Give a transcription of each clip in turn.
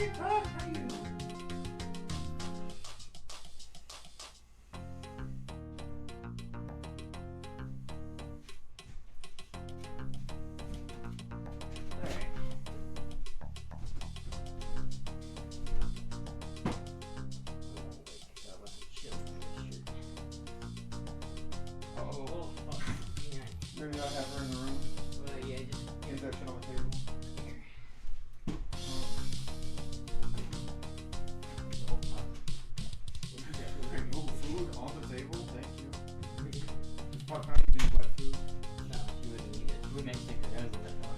Hey, Pop, how you doing? Maybe I'll have her in the room. Yeah, just Get that shit on the table. Remove food on the table? Thank you. What kind of wet food? no, you wouldn't eat it. You wouldn't stick your nose in that far.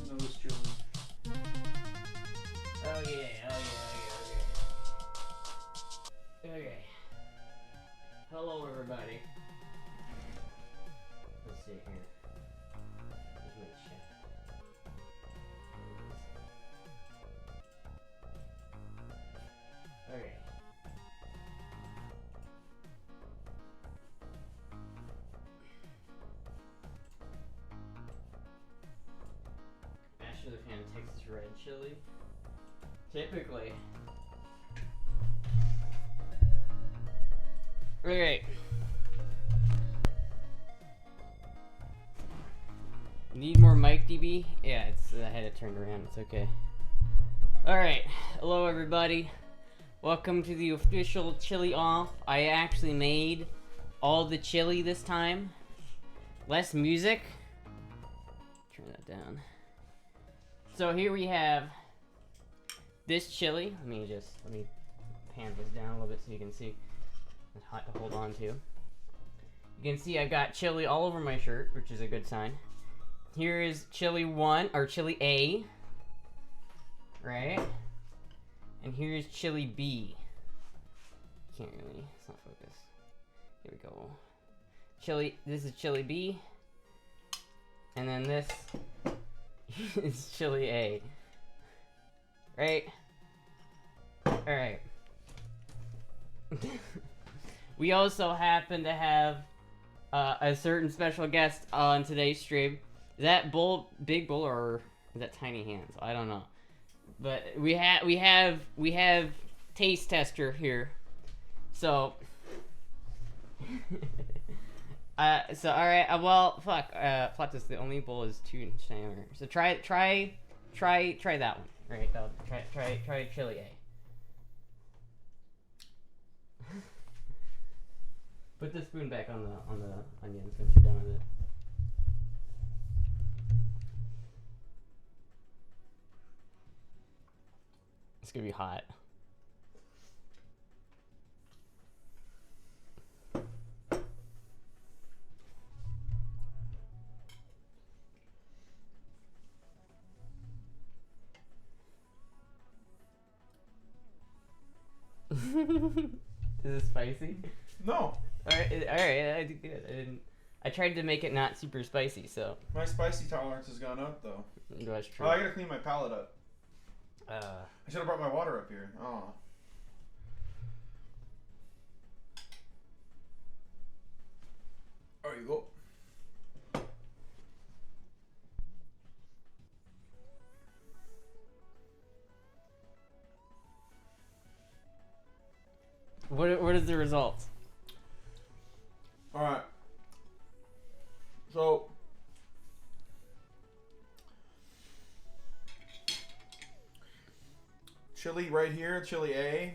No, it's chili. Okay. Okay. Hello, everybody. Let's see here. Where's my chat? Okay. Asher the fan of Texas Red Chili. Typically. Okay. Need more mic, DB? Yeah, I had it turned around. It's okay. Alright. Hello, everybody. Welcome to the official chili off. I actually made all the chili this time. Less music. Turn that down. So here we have this chili. Let me pan this down a little bit so you can see. It's hot to hold on to. You can see I've got chili all over my shirt, which is a good sign. Here is chili 1, or chili A. Right? And here's chili B. Can't really, it's not focused. Here we go. This is chili B. And then this is chili A. Right? Alright. We also happen to have a certain special guest on today's stream. Is that big bull or is that tiny hands? I don't know. But we have taste tester here. So so all right. Well, fuck. Plot this. The only bowl is 2 inch diameter. So try that one. Right. Try chili A. Put the spoon back on the onions once you're done with it. It's gonna be hot. Is it spicy? No. Alright, I did good. I tried to make it not super spicy, so. My spicy tolerance has gone up, though. That's true. Oh, I gotta clean my palate up. I I should have brought my water up here. Oh. There you go. What is the result? All right. So chili right here, chili A,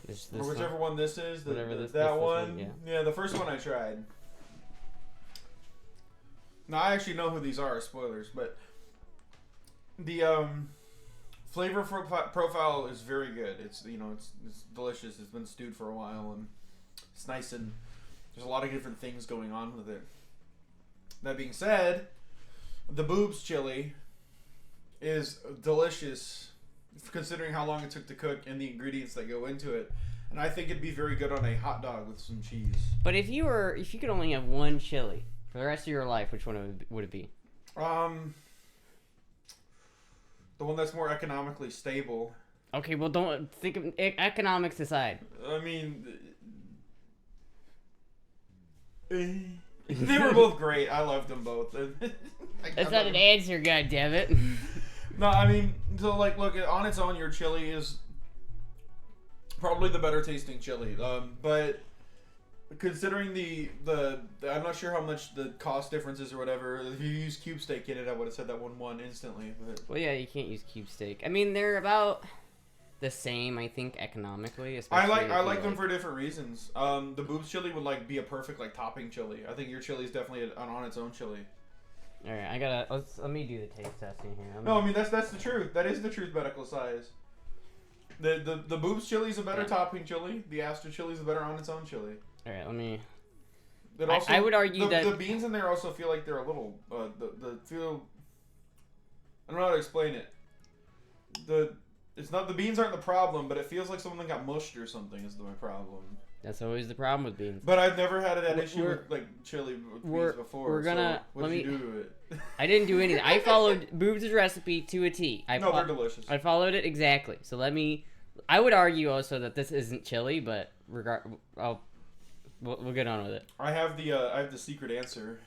This or whichever one this is. That this one. Yeah, the first one I tried. Now I actually know who these are. Spoilers, but the flavor profile is very good. It's it's delicious. It's been stewed for a while and it's nice, and there's a lot of different things going on with it. That being said, the boobs chili is delicious considering how long it took to cook and the ingredients that go into it. And I think it'd be very good on a hot dog with some cheese. But if you could only have one chili for the rest of your life, which one would it be? The one that's more economically stable. Okay, well, don't think of economics aside. I mean, they were both great. I loved them both. That's not an answer, goddammit. No, I mean, so like, look, on its own, your chili is probably the better tasting chili. But considering the I'm not sure how much the cost difference is or whatever. If you use cube steak in it, I would have said that 1-1 instantly. But Well, yeah, you can't use cube steak. I mean, they're about the same, I think, economically. I like them for different reasons. The boobs chili would like be a perfect like topping chili. I think your chili is definitely an on its own chili. All right, let me do the taste testing here. No, I mean that's the truth. That is the truth. Medical size. The boobs chili is a better topping chili. The Astra chili is a better on its own chili. All right, let me. It also, I would argue that the beans in there also feel like they're a little the feel. I don't know how to explain it. It's not the beans aren't the problem, but it feels like something got mushed or something is my problem. That's always the problem with beans. But I've never had that issue with like chili with beans before. We're gonna. So what did you do to it? I didn't do anything. I followed Boobs' recipe to a T. No, they're delicious. I followed it exactly. So let me. I would argue also that this isn't chili, but we'll get on with it. I have the secret answer.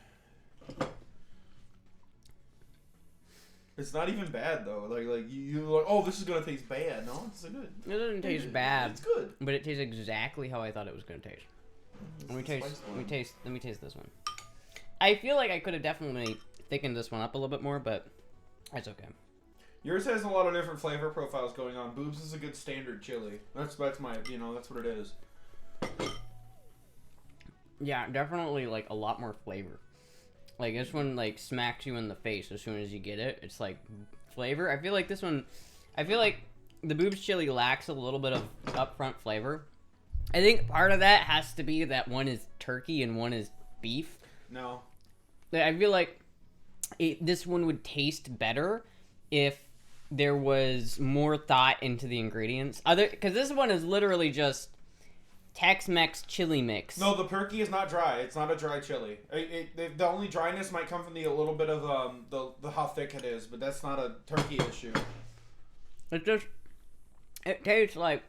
It's not even bad though. Like you're like, oh, this is gonna taste bad. No, it's good. It doesn't taste bad. It's good, but it tastes exactly how I thought it was gonna taste. Let me taste this one. I feel like I could have definitely thickened this one up a little bit more, but that's okay. Yours has a lot of different flavor profiles going on. Boobs is a good standard chili. That's my that's what it is. Yeah, definitely like a lot more flavor. Like this one like smacks you in the face as soon as you get it. It's like flavor. I feel like the Boobs chili lacks a little bit of upfront flavor. I think part of that has to be that one is turkey and one is beef. No. I feel like this one would taste better if there was more thought into the ingredients. Because this one is literally just Tex-Mex chili mix. No, the turkey is not dry. It's not a dry chili. The only dryness might come from a little bit of the how thick it is, but that's not a turkey issue. It tastes like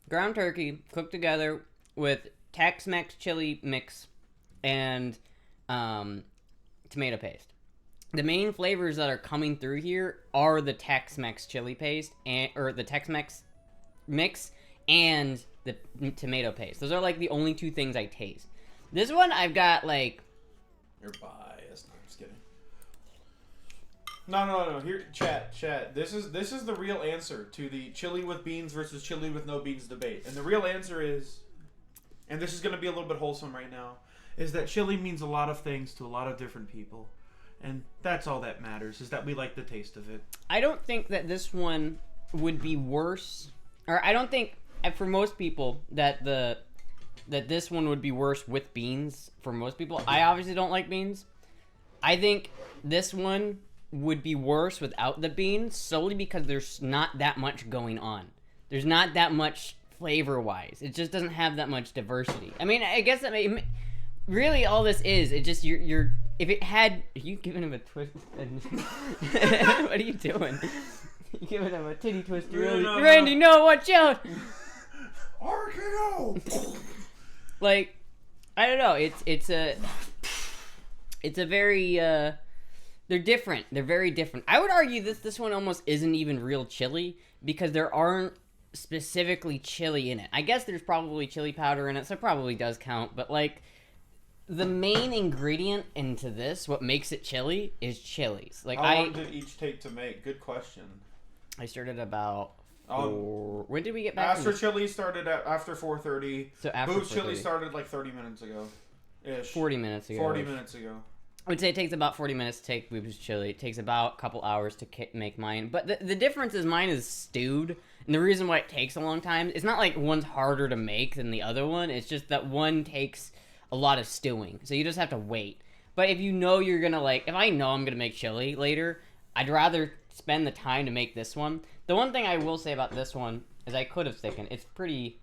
ground turkey cooked together with Tex-Mex chili mix and tomato paste. The main flavors that are coming through here are the Tex-Mex chili paste or the Tex-Mex mix and the tomato paste. Those are like the only two things I taste. This one I've got like... You're biased. No, I'm just kidding. No. Here, chat. This is the real answer to the chili with beans versus chili with no beans debate. And the real answer is, and this is going to be a little bit wholesome right now, is that chili means a lot of things to a lot of different people. And that's all that matters, is that we like the taste of it. I don't think that this one would be worse, or I don't think for most people that this one would be worse with beans. For most people, I obviously don't like beans. I think this one would be worse without the beans, solely because there's not that much going on. There's not that much flavor-wise. It just doesn't have that much diversity. I mean, I guess that really all this is, it just you're if it had... Are you giving him a twist? What are you doing? You giving him a titty twister? No, Randy, no, watch out! RKO! Like, I don't know. It's a very they're different. They're very different. I would argue this one almost isn't even real chili because there aren't specifically chili in it. I guess there's probably chili powder in it, so it probably does count. But like, the main ingredient into this, what makes it chili, is chilies. Like, how long did each take to make? Good question. I started about. When did we get back? Astra chili started after 4:30. So after Boots chili started like 30 minutes ago. Ish. 40 minutes ago. 40 minutes ago. I would say it takes about 40 minutes to take Boobs chili. It takes about a couple hours to make mine. But the difference is mine is stewed. And the reason why it takes a long time, it's not like one's harder to make than the other one. It's just that one takes a lot of stewing. So you just have to wait. But if you know you're going to if I know I'm going to make chili later, I'd rather spend the time to make this one. The one thing I will say about this one is I could have thickened. It's pretty...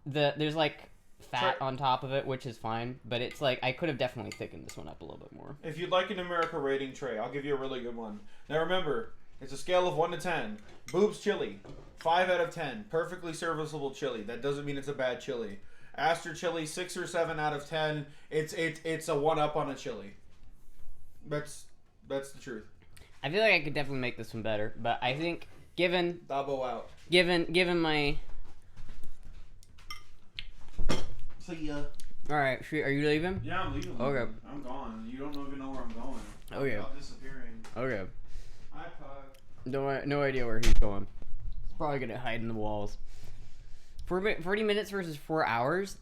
There's like fat on top of it, which is fine. But it's like, I could have definitely thickened this one up a little bit more. If you'd like a numerical rating tray, I'll give you a really good one. Now remember, it's a scale of 1 to 10. Boobs chili, 5 out of 10. Perfectly serviceable chili. That doesn't mean it's a bad chili. Astra chili, 6 or 7 out of 10. It's a 1-up on a chili. That's the truth. I feel like I could definitely make this one better, but I think given Dabo out. given my. See ya. All right, are you leaving? Yeah, I'm leaving. Okay. I'm gone. You don't even know where I'm going. Oh yeah. I'm disappearing. Okay. Hi, Pug. No idea where he's going. He's probably gonna hide in the walls. 40 minutes versus 4 hours.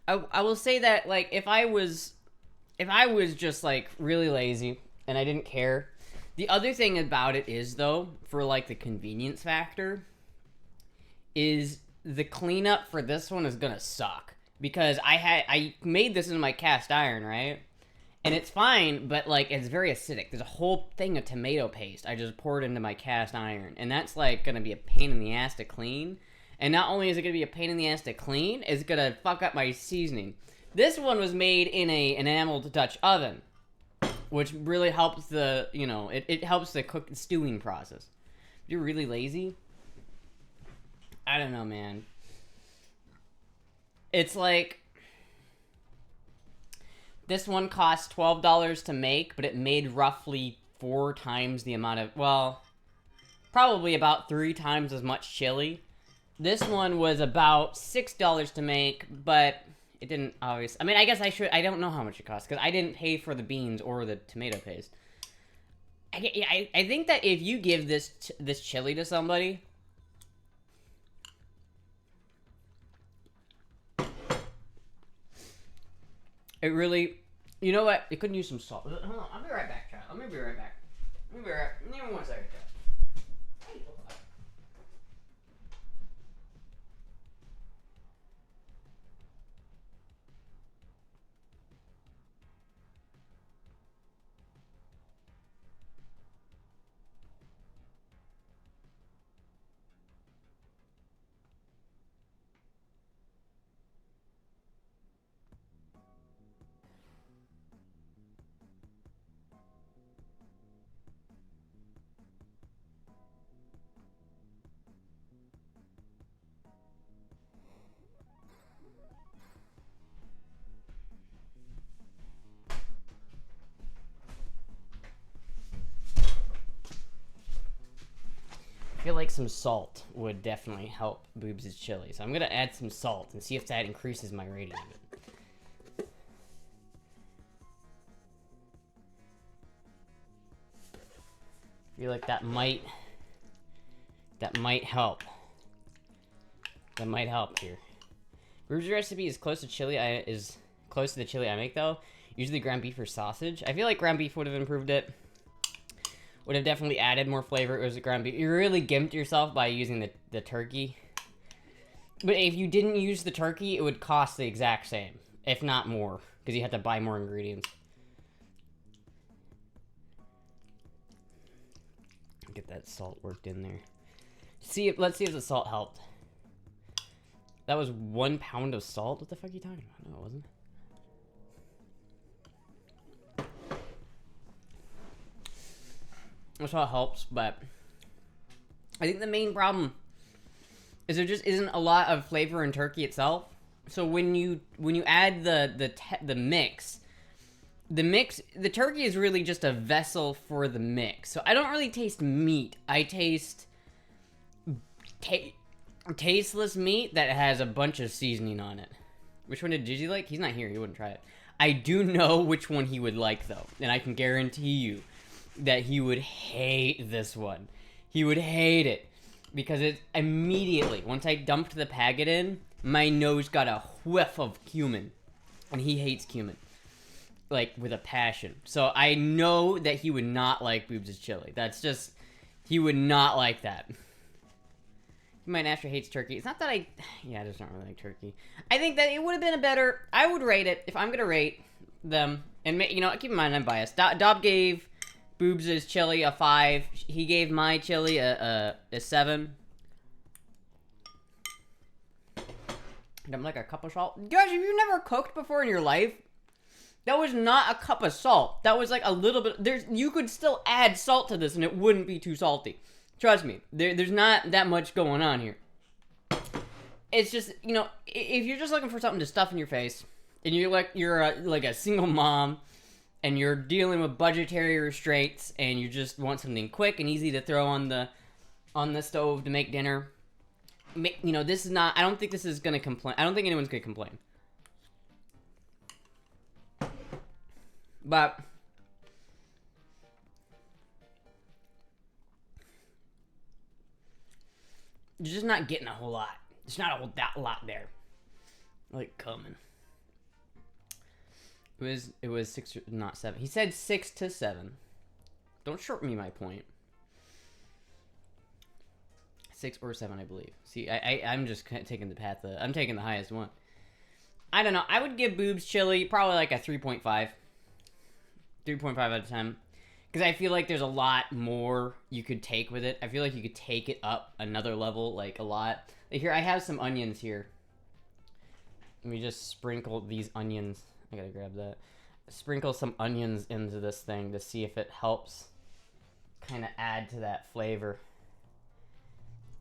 I will say that, like, if I was just like really lazy and I didn't care. The other thing about it is, though, for like the convenience factor, is the cleanup for this one is gonna suck, because I made this in my cast iron, right? And it's fine, but like it's very acidic. There's a whole thing of tomato paste I just poured into my cast iron, and that's like gonna be a pain in the ass to clean. And not only is it gonna be a pain in the ass to clean, it's gonna fuck up my seasoning. This one was made in an enameled Dutch oven, which really helps the, it helps the stewing process. If you're really lazy, I don't know, man. It's like, this one cost $12 to make, but it made roughly 4 times the amount of, well, probably about 3 times as much chili. This one was about $6 to make, but it didn't obviously. I mean, I guess I don't know how much it cost, because I didn't pay for the beans or the tomato paste. I think that if you give this chili to somebody, it really, you know what? It couldn't use some salt. Hold on, I'll be right back, child. Let me be right back. Give me 1 second, child. I feel like some salt would definitely help Boobs' chili. So I'm going to add some salt and see if that increases my rating of it. I feel like that might help. That might help here. Boobs' recipe is close to the chili I make, though. Usually ground beef or sausage. I feel like ground beef would have improved it. Would have definitely added more flavor. It was a ground beef. You really gimped yourself by using the turkey. But if you didn't use the turkey, it would cost the exact same, if not more, because you had to buy more ingredients. Get that salt worked in there. Let's see if the salt helped. That was 1 pound of salt? What the fuck are you talking about? No, it wasn't. That's how it helps, but I think the main problem is there just isn't a lot of flavor in turkey itself. So when you add the mix, the turkey is really just a vessel for the mix. So I don't really taste meat. I taste tasteless meat that has a bunch of seasoning on it. Which one did Gigi like? He's not here. He wouldn't try it. I do know which one he would like, though, and I can guarantee you that he would hate this one. He would hate it, because it immediately, once I dumped the packet in, my nose got a whiff of cumin, and he hates cumin, like, with a passion. So I know that he would not like Boobs' chili. That's just, he would not like that. My Astra hates turkey. It's not that I just don't really like turkey. I think that it would have been I would rate it, if I'm gonna rate them, and keep in mind I'm biased. Dob gave Boobs' chili a 5. He gave my chili a 7. And I'm like a cup of salt. Guys, have you never cooked before in your life? That was not a cup of salt. That was like a little bit. You could still add salt to this and it wouldn't be too salty. Trust me. There's not that much going on here. It's just, if you're just looking for something to stuff in your face, and you're like a single mom, and you're dealing with budgetary restraints and you just want something quick and easy to throw on the stove to make dinner, you know, this is not, I don't think this is gonna complain. I don't think anyone's gonna complain. But you're just not getting a whole lot. There's not a whole that lot there. Like coming. It was 6, not 7. He said 6 to 7. Don't short me my point. 6 or 7, I believe. See, I'm just taking the path. I'm taking the highest one. I don't know. I would give Boobs Chili probably like a 3.5. 3.5 out of 10. Because I feel like there's a lot more you could take with it. I feel like you could take it up another level, like a lot. Like here, I have some onions here. Let me just sprinkle these onions. I gotta grab that. Sprinkle some onions into this thing to see if it helps kind of add to that flavor.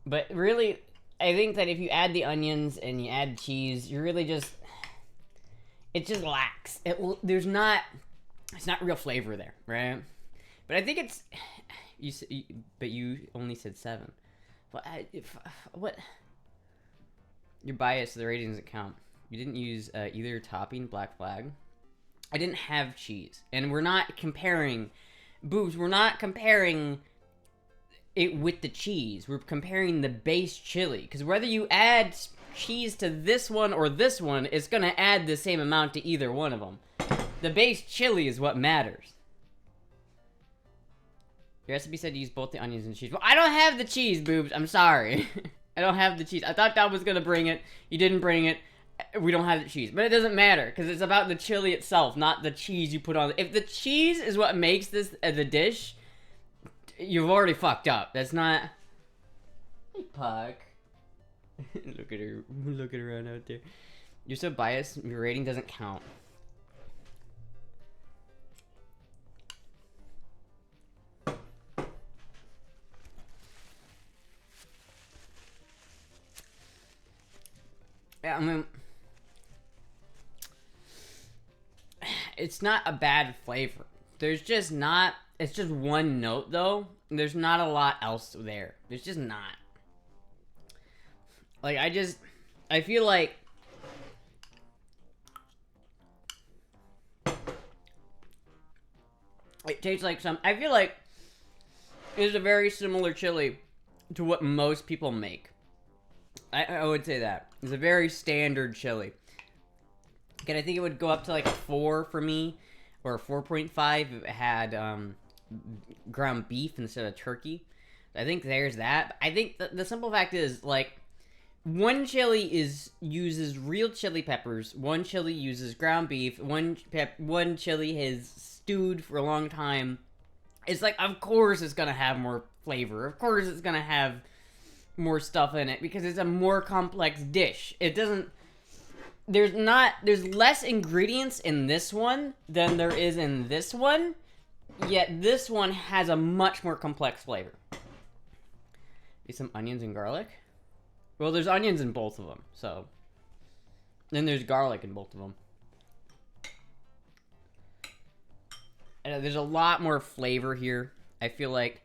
But really, I think that if you add the onions and you add cheese, you're really just... It just lacks. It's not real flavor there, right? But I think it's... But you only said 7. Well, what? Your bias, the rating doesn't count. You didn't use either topping, Black Flag. I didn't have cheese. And we're not comparing... Boobs, we're not comparing it with the cheese. We're comparing the base chili. Because whether you add cheese to this one or this one, it's going to add the same amount to either one of them. The base chili is what matters. Your recipe said to use both the onions and cheese. Well, I don't have the cheese, Boobs. I'm sorry. I don't have the cheese. I thought that was going to bring it. You didn't bring it. We don't have the cheese. But it doesn't matter, because it's about the chili itself, not the cheese you put on. If the cheese is what makes this the dish, you've already fucked up. That's not... Hey, Puck. Look at her. Look at her around out there. You're so biased. Your rating doesn't count. Yeah, I mean... It's not a bad flavor. There's just not... It's just one note, though. There's not a lot else there. There's just not. Like, I feel like... It tastes like some... I feel like it's a very similar chili to what most people make. I would say that. It's a very standard chili. Again, I think it would go up to like a 4 for me, or a 4.5 if it had ground beef instead of turkey. I think there's that. I think the simple fact is, like, one chili uses real chili peppers, one chili uses ground beef, one chili is stewed for a long time. It's like, of course it's gonna have more flavor. Of course it's gonna have more stuff in it, because it's a more complex dish. It doesn't... There's less ingredients in this one than there is in this one, yet this one has a much more complex flavor. Maybe some onions and garlic? Well, there's onions in both of them, so... Then there's garlic in both of them. And there's a lot more flavor here. I feel like...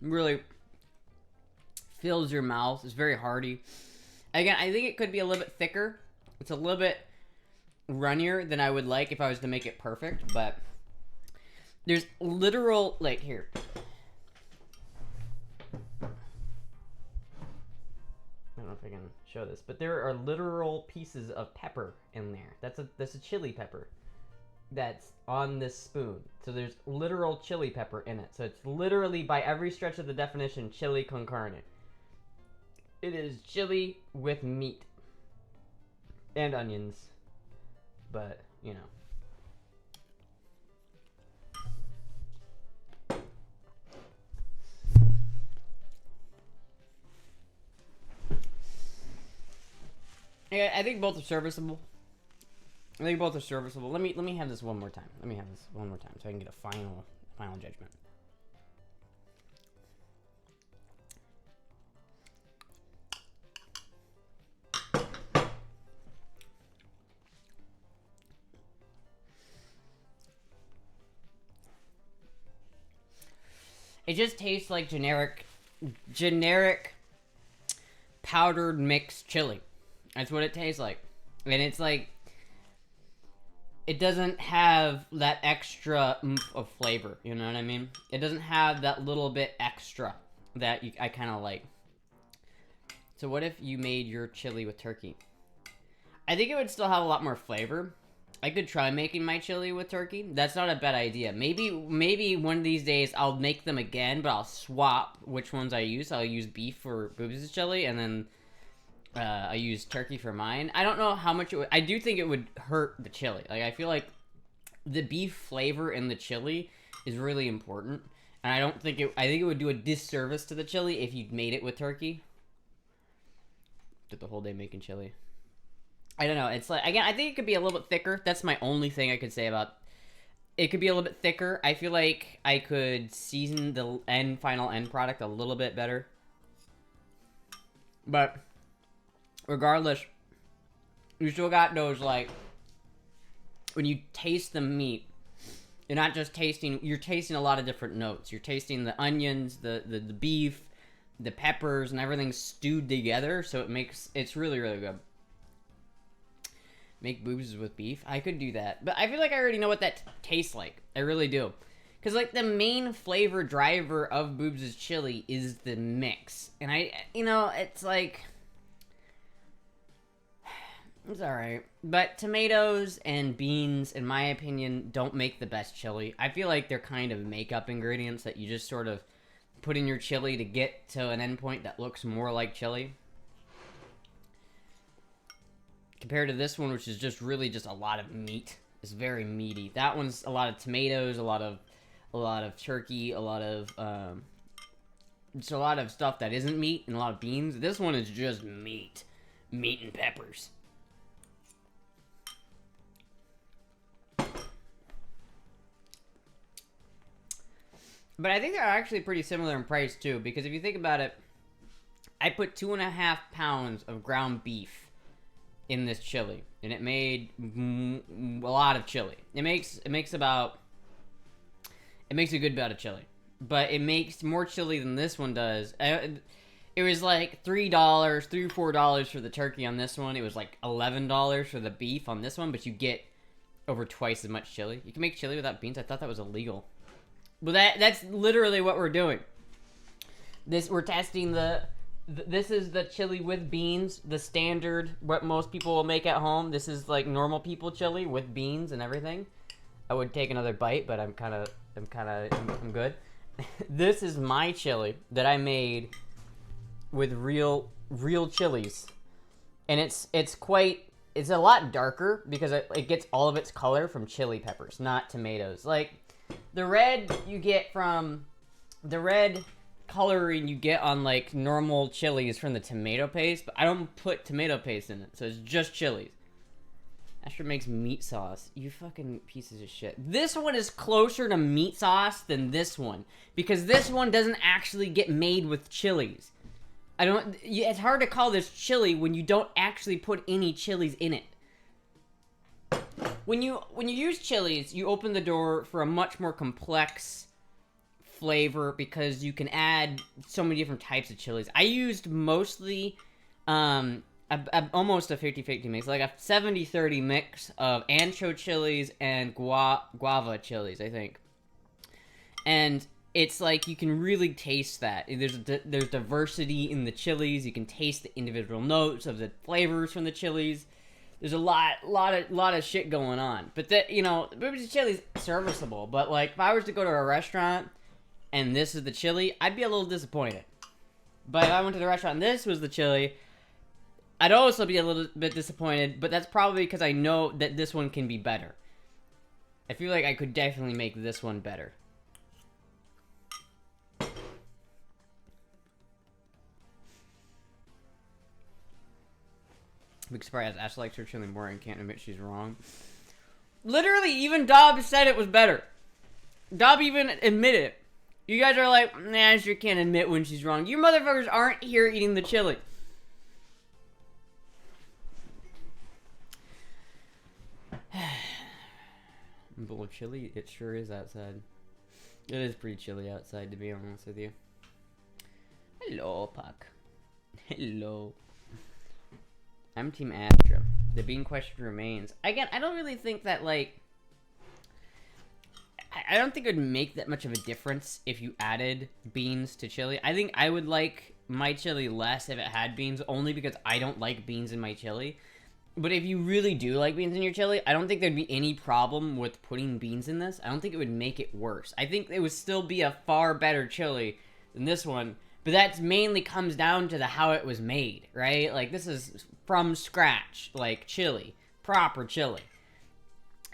Really fills your mouth. It's very hearty. Again, I think it could be a little bit thicker. It's a little bit runnier than I would like if I was to make it perfect, but there's literal, like, here. I don't know if I can show this, but there are literal pieces of pepper in there. That's a chili pepper that's on this spoon. So there's literal chili pepper in it. So it's literally, by every stretch of the definition, chili con carne. It is chili with meat. And onions. But, you know. Yeah, I think both are serviceable. Let me have this one more time. Let me have this one more time so I can get a final judgment. It just tastes like generic powdered mixed chili. That's what it tastes like. And it's like, it doesn't have that extra oomph of flavor, you know what I mean? It doesn't have that little bit extra that I kind of like. So what if you made your chili with turkey? I think it would still have a lot more flavor. I could try making my chili with turkey. That's not a bad idea. Maybe one of these days I'll make them again, but I'll swap which ones I use. I'll use beef for Boobs' chili, and then I use turkey for mine. I don't know how much it would... I do think it would hurt the chili. Like, I feel like the beef flavor in the chili is really important. And I think it would do a disservice to the chili if you made it with turkey. Did the whole day making chili. I don't know. It's like, again, I think it could be a little bit thicker. That's my only thing I could say about it. Could be a little bit thicker. I feel like I could season the final end product a little bit better. But regardless, you still got those, like, when you taste the meat, you're not just tasting, you're tasting a lot of different notes. You're tasting the onions, the beef, the peppers, and everything stewed together, so it's really, really good. Make boobs with beef? I could do that. But I feel like I already know what that tastes like. I really do. Because, like, the main flavor driver of Boobs' chili is the mix. And it's like... It's alright. But tomatoes and beans, in my opinion, don't make the best chili. I feel like they're kind of makeup ingredients that you just sort of put in your chili to get to an endpoint that looks more like chili. Compared to this one, which is just really just a lot of meat. It's very meaty. That one's a lot of tomatoes, a lot of turkey, just a lot of stuff that isn't meat, and a lot of beans. This one is just meat and peppers. But I think they're actually pretty similar in price too, because if you think about it, I put 2.5 pounds of ground beef in this chili, and it made a lot of chili. It makes a good bit of chili, but it makes more chili than this one does. It was like $4 for the turkey on this one. It was like $11 for the beef on this one, but you get over twice as much chili. You can make chili without beans. I thought that was illegal. Well, that's literally what we're doing. We're testing this is the chili with beans, the standard, what most people will make at home. This is like normal people chili with beans and everything. I would take another bite, but I'm good. This is my chili that I made with real chilies. And it's a lot darker because it gets all of its color from chili peppers, not tomatoes. Like, the red coloring you get on, like, normal chilies from the tomato paste, but I don't put tomato paste in it, so it's just chilies. Astra makes meat sauce. You fucking pieces of shit. This one is closer to meat sauce than this one, because this one doesn't actually get made with chilies. It's hard to call this chili when you don't actually put any chilies in it. When you use chilies, you open the door for a much more complex flavor because you can add so many different types of chilies. I used mostly almost a 50-50 mix, like a 70-30 mix of ancho chilies and guava chilies, I think. And it's like you can really taste that. There's diversity in the chilies. You can taste the individual notes of the flavors from the chilies. There's a lot of shit going on. But Boobs' chili's serviceable. But like, if I was to go to a restaurant and this is the chili, I'd be a little disappointed. But if I went to the restaurant and this was the chili, I'd also be a little bit disappointed. But that's probably because I know that this one can be better. I feel like I could definitely make this one better. Big surprise, Ashley likes her chili more and can't admit she's wrong. Literally, even Dob said it was better. Dob even admitted it. You guys are like, nah, she can't admit when she's wrong. You motherfuckers aren't here eating the chili. Bowl of chili? It sure is outside. It is pretty chilly outside, to be honest with you. Hello, Puck. Hello. I'm Team Astra. The bean question remains. Again, I don't really think that, like... I don't think it would make that much of a difference if you added beans to chili. I think I would like my chili less if it had beans, only because I don't like beans in my chili. But if you really do like beans in your chili, I don't think there'd be any problem with putting beans in this. I don't think it would make it worse. I think it would still be a far better chili than this one. But that mainly comes down to how it was made, right? Like, this is from scratch, like, chili. Proper chili.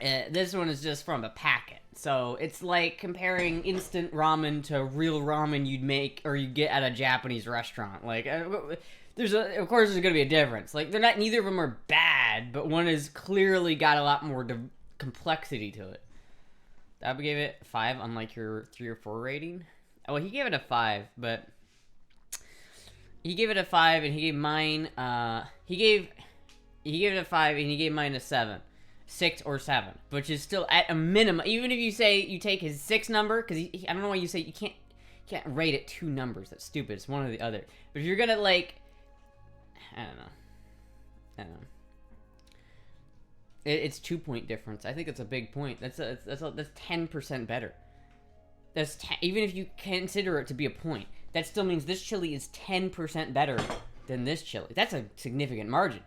This one is just from a packet. So, it's like comparing instant ramen to real ramen you'd make or you get at a Japanese restaurant. Like, of course there's gonna be a difference. Like, neither of them are bad, but one has clearly got a lot more complexity to it. That gave it 5, unlike your 3 or 4 rating. Oh, he gave it a 5, but he gave it a 5, and he gave mine. He gave it a 5, and he gave mine a 7. 6 or 7, which is still at a minimum. Even if you say you take his 6 number, because I don't know why you say you can't rate it 2 numbers. That's stupid. It's one or the other. But if you're gonna, like, I don't know. It's 2-point difference. I think it's a big point. That's 10% better. Even if you consider it to be a point, that still means this chili is 10% better than this chili. That's a significant margin.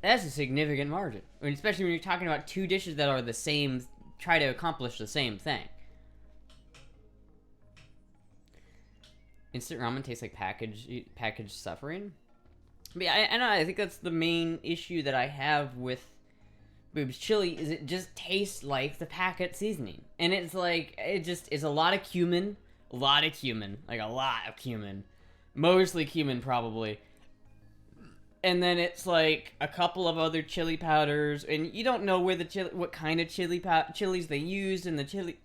That's a significant margin. I mean, especially when you're talking about 2 dishes that are the same, try to accomplish the same thing. Instant ramen tastes like packaged suffering. But yeah, I know. I think that's the main issue that I have with Boob's chili is it just tastes like the packet seasoning, and it's like it just is a lot of cumin, like a lot of cumin, mostly cumin probably. And then it's like a couple of other chili powders, and you don't know where what kind of chilies they used in the chili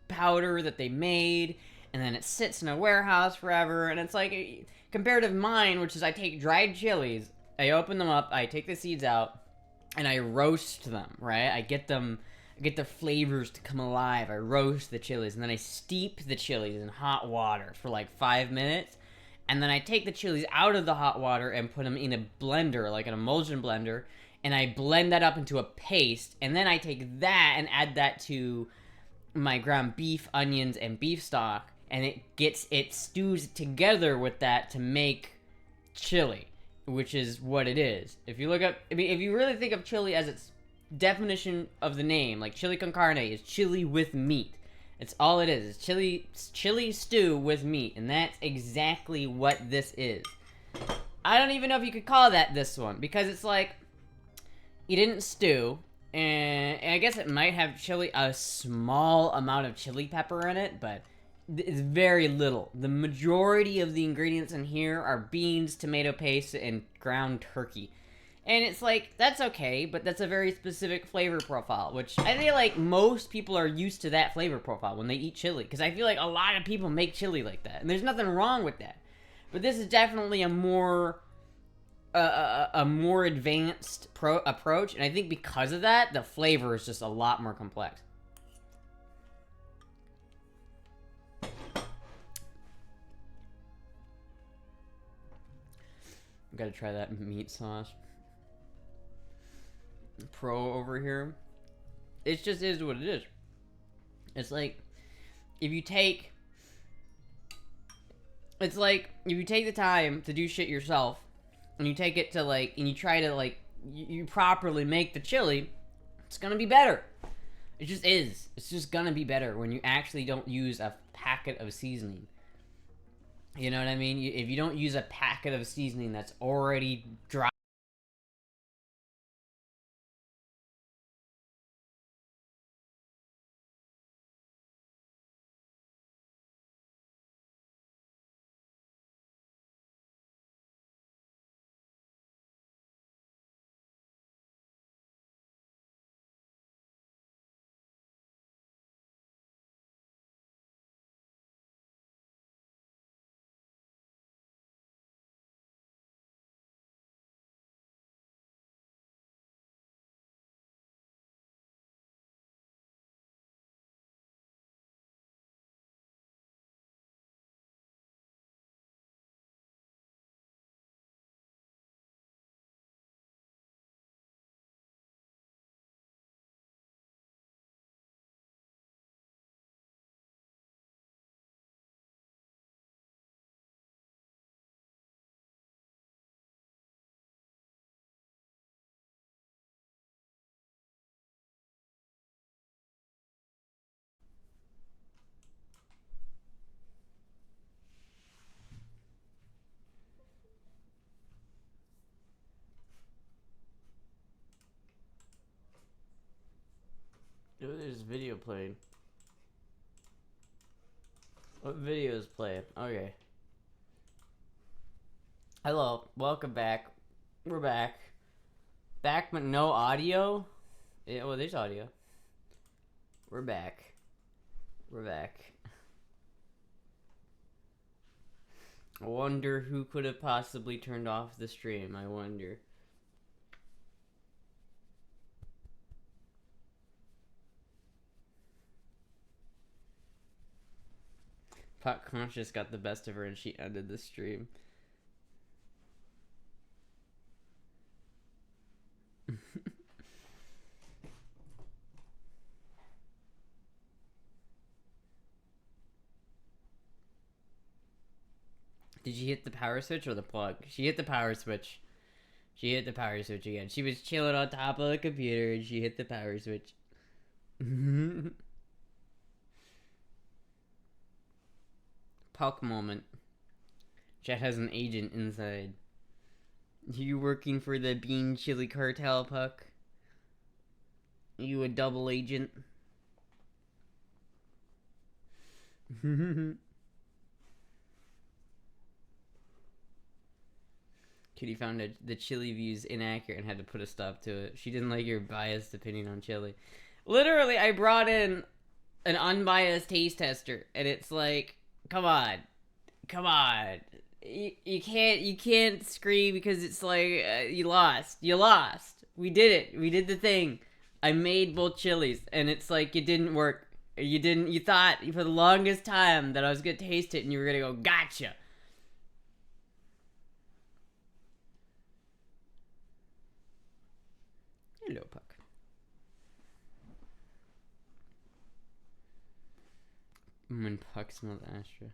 powder that they made, and then it sits in a warehouse forever, and it's like compared to mine, which is I take dried chilies, I open them up, I take the seeds out, and I roast them, right? I get the flavors to come alive. I roast the chilies, and then I steep the chilies in hot water for like 5 minutes. And then I take the chilies out of the hot water and put them in a blender, like an emulsion blender, and I blend that up into a paste, and then I take that and add that to my ground beef, onions, and beef stock, and it stews together with that to make chili, which is what it is. If you really think of chili as its definition of the name, like chili con carne is chili with meat. It's all it is. It's chili stew with meat, and that's exactly what this is. I don't even know if you could call that this one, because it's like, you didn't stew, and I guess it might have a small amount of chili pepper in it, but it's very little. The majority of the ingredients in here are beans, tomato paste, and ground turkey. And it's like, that's okay, but that's a very specific flavor profile, which I feel like most people are used to that flavor profile when they eat chili. Because I feel like a lot of people make chili like that, and there's nothing wrong with that. But this is definitely a more advanced approach, and I think because of that, the flavor is just a lot more complex. I've got to try that meat sauce. Pro over here. It just is what it is. It's like if you take the time to do shit yourself, and you take it to and you try to you properly make the chili, it's gonna be better. It just is. It's just gonna be better when you actually don't use a packet of seasoning. You know what I mean? If you don't use a packet of seasoning that's already dry. video playing? What video is playing? Okay. Hello, welcome back. We're back. Back but no audio? Yeah, well, there's audio. We're back. We're back. I wonder who could have possibly turned off the stream. I wonder. Pot Conscious got the best of her and she ended the stream. Did she hit the power switch or the plug? She hit the power switch. She hit the power switch again. She was chilling on top of the computer and she hit the power switch. Puck moment. Jet has an agent inside. You working for the Bean Chili Cartel, Puck? You a double agent? Kitty found the chili views inaccurate and had to put a stop to it. She didn't like your biased opinion on chili. Literally, I brought in an unbiased taste tester, and it's like, come on. You can't scream because it's like, you lost. We did it. We did the thing. I made both chilies, and it's like, it didn't work. You thought for the longest time that I was gonna taste it, and you were gonna go, gotcha. Hello, Puck. When Puck smelled Astra.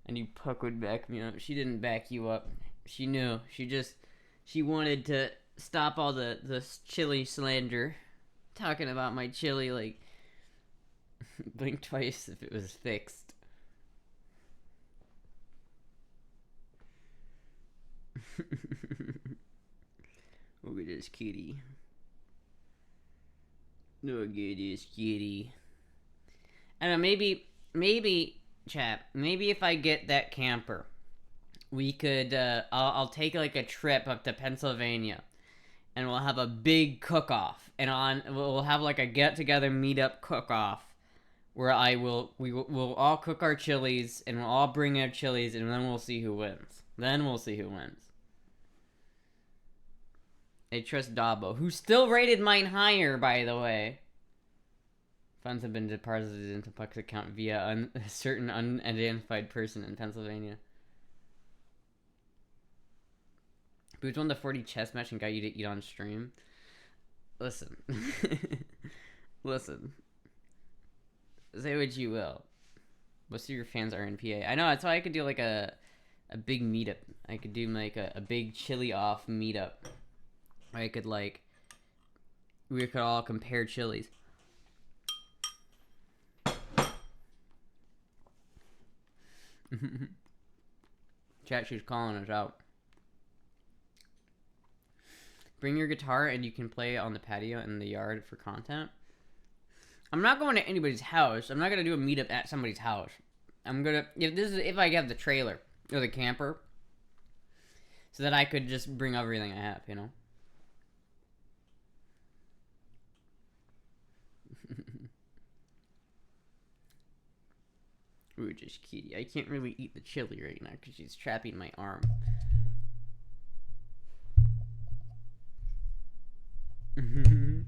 I knew Puck would back me up. She didn't back you up. She knew. She wanted to stop all the chili slander. Talking about my chili, like, blink twice if it was fixed. Look at this kitty. Look at this kitty. I don't know, maybe, chat, maybe if I get that camper, we could, I'll take, like, a trip up to Pennsylvania, and we'll have a big cook-off, and we'll have, like, a get-together meet-up cook-off, where we'll all cook our chilies, and we'll all bring our chilies, and then we'll see who wins. I trust Dabo, who still rated mine higher, by the way. Funds have been deposited into Puck's account via a certain unidentified person in Pennsylvania. Boots won the 40 chess match and got you to eat on stream. Listen. Listen. Say what you will. Most of your fans are in PA. I know, that's why I could do like a big meetup. I could do like a big chili off meetup. I could like, we could all compare chilies. Chat, she's calling us out. Bring your guitar and you can play on the patio in the yard for content. I'm not going to anybody's house. I'm not gonna do a meetup at somebody's house. I'm gonna, if I have the trailer or the camper, so that I could just bring everything I have, you know. Ooh, just kitty. I can't really eat the chili right now because she's trapping my arm. I'm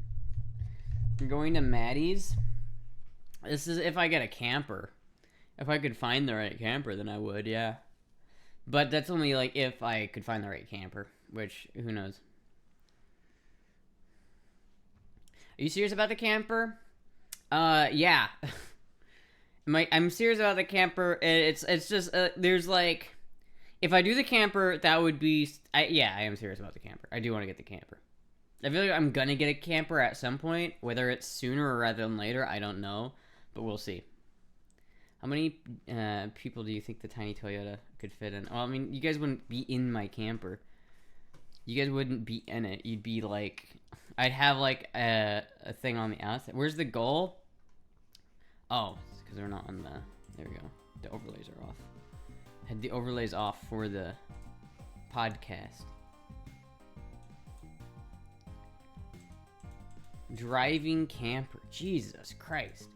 going to Maddie's. This is if I get a camper. If I could find the right camper, then I would, yeah. But that's only like if I could find the right camper, which who knows. Are you serious about the camper? Yeah. I'm serious about the camper. It's just there's like, if I do the camper, that would be yeah, I am serious about the camper. I do want to get the camper. I feel like I'm gonna get a camper at some point, whether it's sooner or rather than later, I don't know, but we'll see. How many people do you think the tiny Toyota could fit in? Well, I mean, you guys wouldn't be in my camper. You guys wouldn't be in it. You'd be like, I'd have like a thing on the outside. Where's the goal? Oh, it's because they're not on the... There we go. The overlays are off. Had the overlays off for the podcast. Driving camper. Jesus Christ.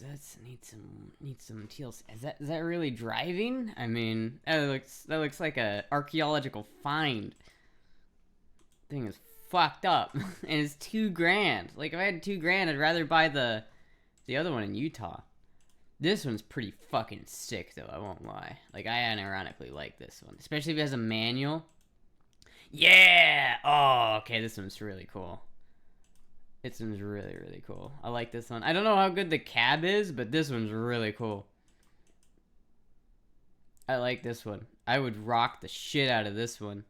That's needs some TLC. Is that really driving? I mean, that looks like a archaeological find. Thing is fucked up, and it's $2,000. Like if I had $2,000, I'd rather buy the other one in Utah. This one's pretty fucking sick, though. I won't lie. Like I unironically like this one, especially if it has a manual. Yeah. Oh, okay. This one's really cool. This one's really, really cool. I like this one. I don't know how good the cab is, but this one's really cool. I like this one. I would rock the shit out of this one.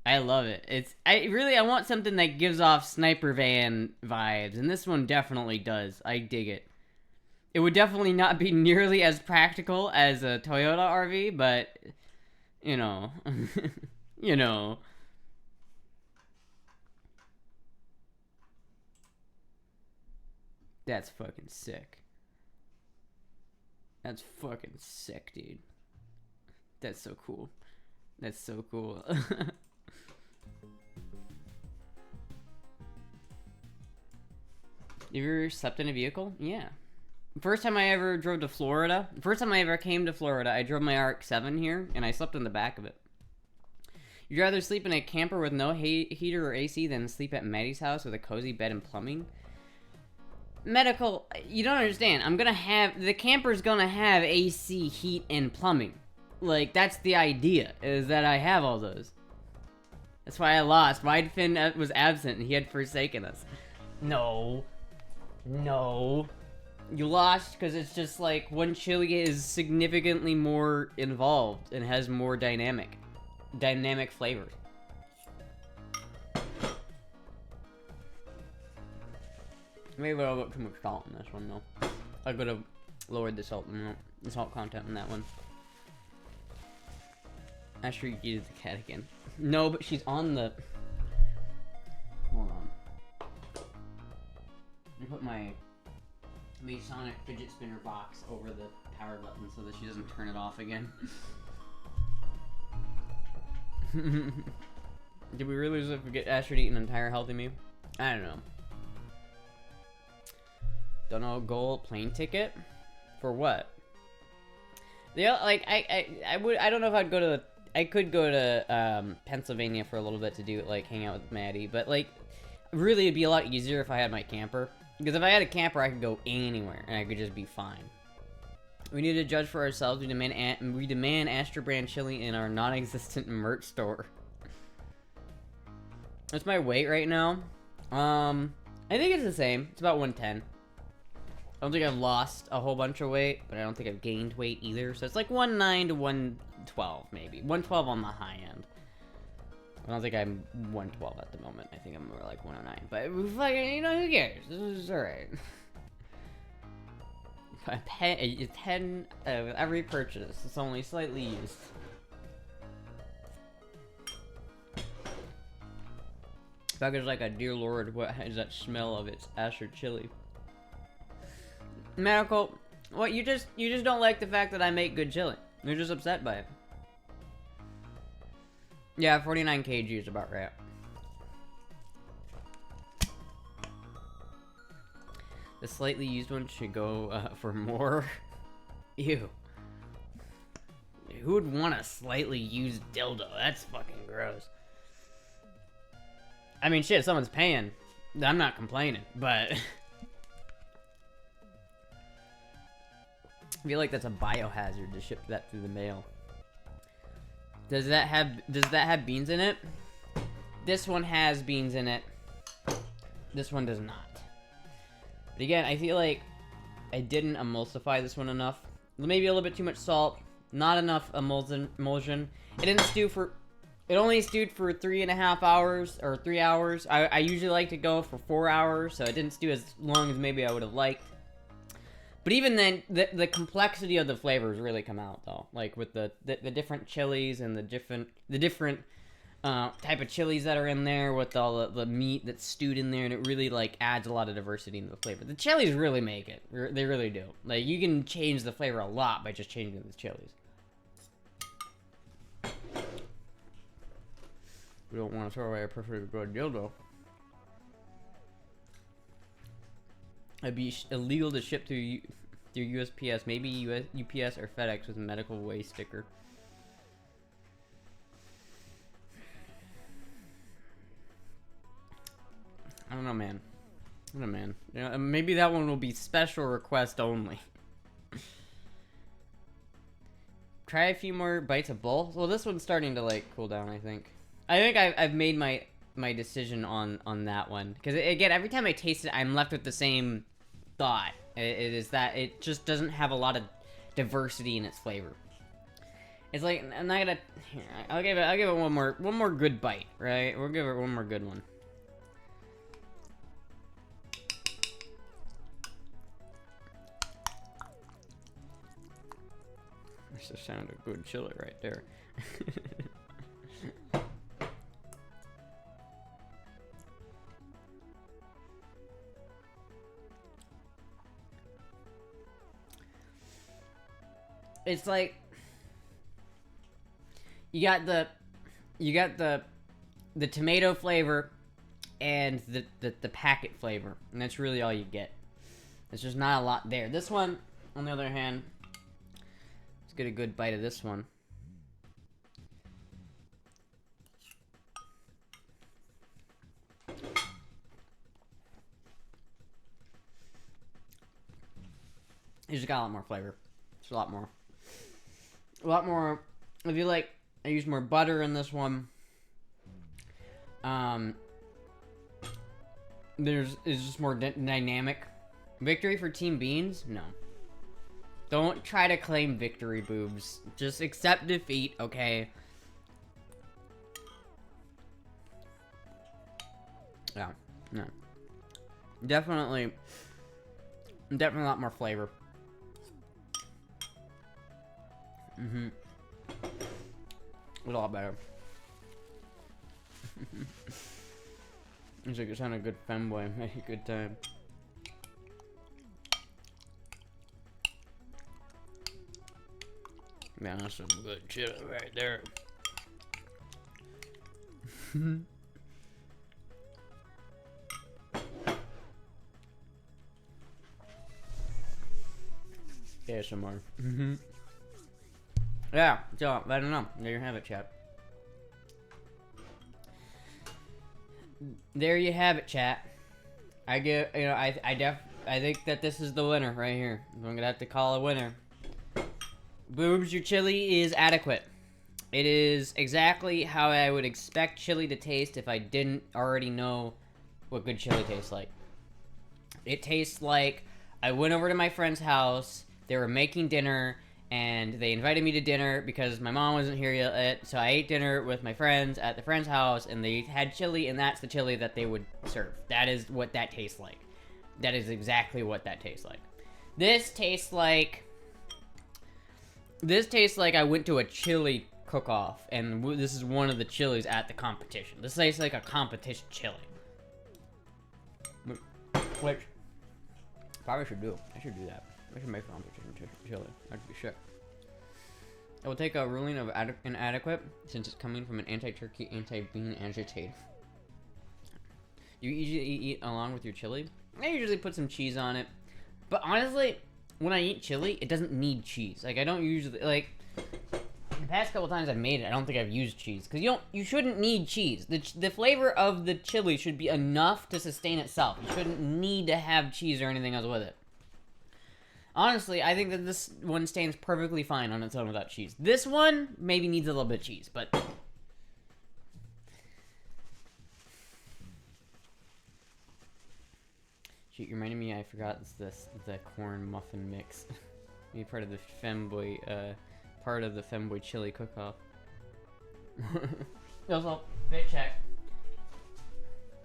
I love it. I want something that gives off sniper van vibes, and this one definitely does. I dig it. It would definitely not be nearly as practical as a Toyota RV, but, you know, you know. That's fucking sick. That's fucking sick, dude. That's so cool. That's so cool. You ever slept in a vehicle? Yeah. First time I ever drove to Florida, first time I ever came to Florida, I drove my RX-7 here, and I slept in the back of it. You'd rather sleep in a camper with no heater or AC than sleep at Maddie's house with a cozy bed and plumbing? Medical, you don't understand. The camper's gonna have AC, heat, and plumbing. Like, that's the idea, is that I have all those. That's why I lost. Widefin was absent, and he had forsaken us. No. No. You lost because it's just like one chili is significantly more involved and has more dynamic flavors. Maybe I'll put too much salt in this one though. I could have lowered the salt content in that one. Astra, you did the cat again. No, but she's on the... Hold on. Let me put my Masonic fidget spinner box over the power button so that she doesn't turn it off again. Did we really lose if we get Astra to eat an entire healthy meal? I don't know. Don't know. Goal plane ticket for what? Like I don't know if I'd go to I could go to Pennsylvania for a little bit to do like hang out with Maddie, but like really it'd be a lot easier if I had my camper, because if I had a camper I could go anywhere and I could just be fine. We need to judge for ourselves. We demand Astra brand chili in our non-existent merch store. What's my weight right now? I think it's the same. It's about 110. I don't think I've lost a whole bunch of weight, but I don't think I've gained weight either. So it's like 109 to 112, maybe. 112 on the high end. I don't think I'm 112 at the moment. I think I'm more like 109. But fucking, you know, who cares? This is alright. 10 of every purchase. It's only slightly used. Package like a dear lord, what is that smell of its Astra chili? Medical, what, you just don't like the fact that I make good chili. You're just upset by it. Yeah, 49 kg is about right. The slightly used one should go for more. Ew. Who would want a slightly used dildo? That's fucking gross. I mean, shit, someone's paying. I'm not complaining, but... I feel like that's a biohazard to ship that through the mail. Does that have beans in it? This one has beans in it. This one does not. But again, I feel like I didn't emulsify this one enough. Maybe a little bit too much salt. Not enough emulsion. It only stewed for 3.5 hours or 3 hours. I usually like to go for 4 hours, so it didn't stew as long as maybe I would have liked. But even then, the complexity of the flavors really come out though. Like with the different chilies and the different type of chilies that are in there with all the meat that's stewed in there, and it really like adds a lot of diversity into the flavor. The chilies really make it. They really do. Like you can change the flavor a lot by just changing the chilies. We don't want to throw away a perfectly good dildo. It'd be illegal to ship through USPS, maybe UPS or FedEx with a medical waste sticker. I don't know, man. I don't know, man. You know, maybe that one will be special request only. Try a few more bites of both. Well, this one's starting to like cool down. I think I've made my decision on that one, because again, every time I taste it, I'm left with the same thought. It is that it just doesn't have a lot of diversity in its flavor. It's like I'm not gonna. Here, I'll give it one more good bite, right? We'll give it one more good one. That's the sound of good chili right there. It's like you got the tomato flavor and the packet flavor, and that's really all you get. There's just not a lot there. This one, on the other hand, let's get a good bite of this one. It's just got a lot more flavor. It's a lot more. If you like, I use more butter in this one. It's just more dynamic. Victory for Team Beans? No. Don't try to claim victory, boobs. Just accept defeat, okay? Yeah, no. Definitely a lot more flavor. A lot better. It's like it's on a good femboy. Make a good time. Man, that's some good chili right there. ASMR. Yeah, so I don't know. There you have it, chat. There you have it, chat. I think that this is the winner right here. I'm gonna have to call a winner. Boobs, your chili is adequate. It is exactly how I would expect chili to taste if I didn't already know what good chili tastes like. It tastes like I went over to my friend's house, they were making dinner, and they invited me to dinner because my mom wasn't here yet, so I ate dinner with my friends at the friend's house, and they had chili, and that's the chili that they would serve. That is what that tastes like. That is exactly what that tastes like. This tastes like I went to a chili cook-off, and this is one of the chilies at the competition. This tastes like a competition chili. Which, probably should do. I should do that. I should make a competition chili. That'd be shit. I will take a ruling of inadequate, since it's coming from an anti-turkey, anti-bean agitator. You usually eat along with your chili? I usually put some cheese on it. But honestly, when I eat chili, it doesn't need cheese. Like, I don't usually, like, the past couple times I've made it, I don't think I've used cheese. Because you shouldn't need cheese. The flavor of the chili should be enough to sustain itself. You shouldn't need to have cheese or anything else with it. Honestly, I think that this one stands perfectly fine on its own without cheese. This one maybe needs a little bit of cheese, but... Shoot, you reminded me I forgot the corn muffin mix. Be part of the femboy chili cook-off. Also, fit check.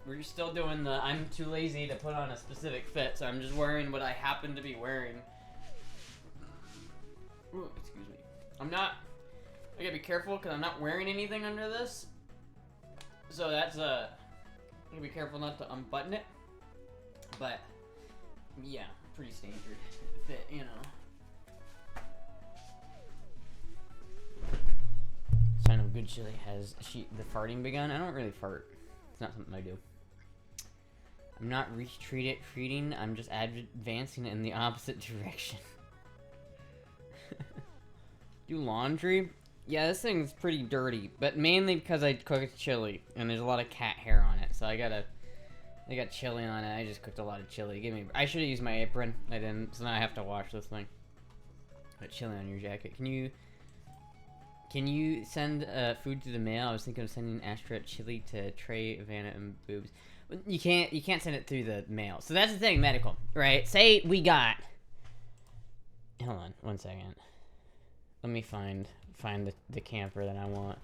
We're still doing the I'm too lazy to put on a specific fit, so I'm just wearing what I happen to be wearing. Ooh, excuse me. I gotta be careful because I'm not wearing anything under this. So that's gotta be careful not to unbutton it. But yeah, pretty standard fit, you know. Sign of good chili. Has the farting begun? I don't really fart. It's not something I do. I'm not retreating. I'm just advancing in the opposite direction. Do laundry? Yeah, this thing's pretty dirty, but mainly because I cooked chili and there's a lot of cat hair on it, so I got chili on it. I just cooked a lot of chili. I should have used my apron. I didn't, so now I have to wash this thing. Got chili on your jacket. Can you send food through the mail? I was thinking of sending Astra chili to Trey, Vanna, and Boobs. You can't send it through the mail. So that's the thing, medical, right? Say we got. Hold on, 1 second. Let me find the camper that I want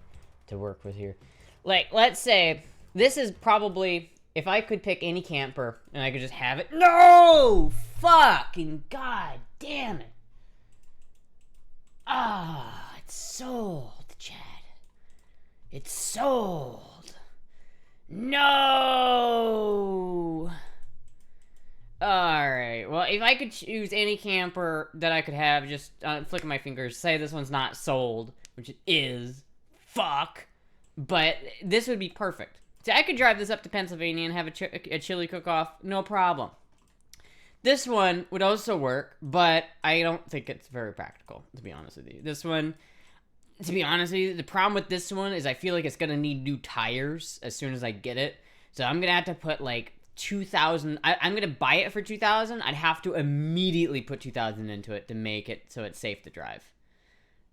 to work with here. Like, let's say this is probably, if I could pick any camper and I could just have it. No! Fucking god damn it. Ah, it's sold, Chad. It's sold. No! Alright, well, if I could choose any camper that I could have, just flicking my fingers, say this one's not sold, which it is, fuck, but this would be perfect. So I could drive this up to Pennsylvania and have a chili cook-off, no problem. This one would also work, but I don't think it's very practical, to be honest with you. This one, to be honest with you, the problem with this one is I feel like it's going to need new tires as soon as I get it. So I'm going to have to put like $2,000. I'm going to buy it for $2,000. I'd have to immediately put $2,000 into it to make it so it's safe to drive.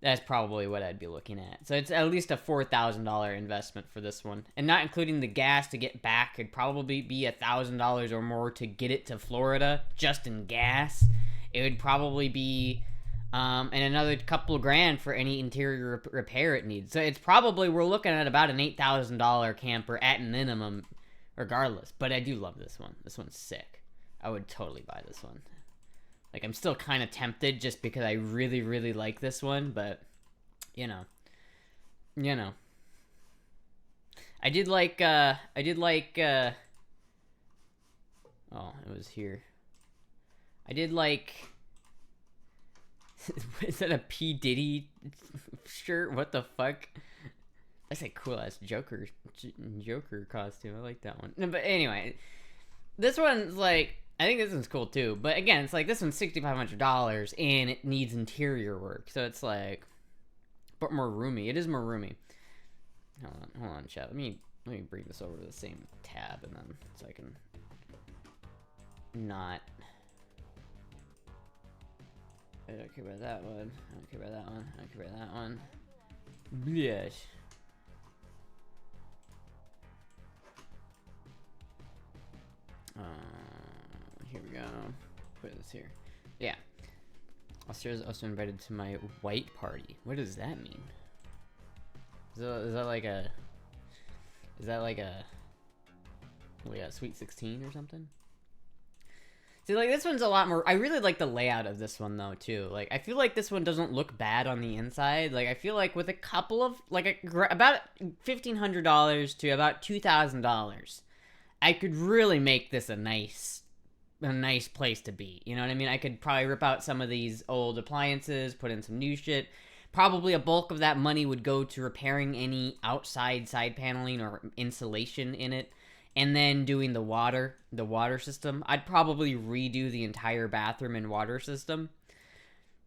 That's probably what I'd be looking at. So it's at least a $4,000 investment for this one. And not including the gas to get back, it'd probably be $1,000 or more to get it to Florida, just in gas. It would probably be and another couple of grand for any interior repair it needs. So it's probably, we're looking at about an $8,000 camper at minimum, regardless. But I do love this one. This one's sick. I would totally buy this one. Like, I'm still kind of tempted just because I really, really like this one, but, you know. I did like, oh, it was here. I did like, is that a P. Diddy shirt? What the fuck? That's a cool-ass Joker costume. I like that one. No, but anyway, this one's like, I think this one's cool too, but again, it's like this one's $6,500 and it needs interior work, so it's like, but more roomy. It is more roomy. Hold on, chat. Let me bring this over to the same tab, and then so I can not. I don't care about that one. I don't care about that one. I don't care about that one. Yes. Here we go. Put this here. Yeah. Australia's also invited to my white party. What does that mean? Is that like a Sweet 16 or something? See, like, this one's a lot more. I really like the layout of this one though too. Like, I feel like this one doesn't look bad on the inside. Like, I feel like with a couple of about $1,500 to about $2,000, I could really make this a nice place to be. You know what I mean? I could probably rip out some of these old appliances, put in some new shit. Probably a bulk of that money would go to repairing any outside side paneling or insulation in it, and then doing the water system. I'd probably redo the entire bathroom and water system.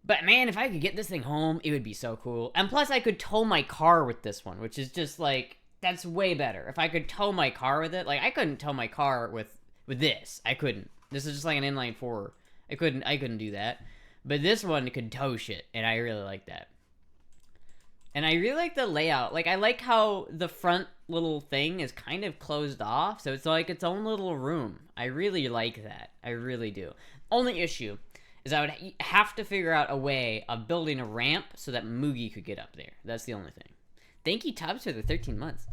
But man, if I could get this thing home, it would be so cool. And plus I could tow my car with this one, which is just like, that's way better. If I could tow my car with it, like, I couldn't tow my car with this. I couldn't. This is just like an inline four. I couldn't do that. But this one could tow shit, and I really like that. And I really like the layout. Like, I like how the front little thing is kind of closed off, so it's like its own little room. I really like that. I really do. Only issue is I would have to figure out a way of building a ramp so that Moogie could get up there. That's the only thing. Thank you, Tubbs, for the 13 months.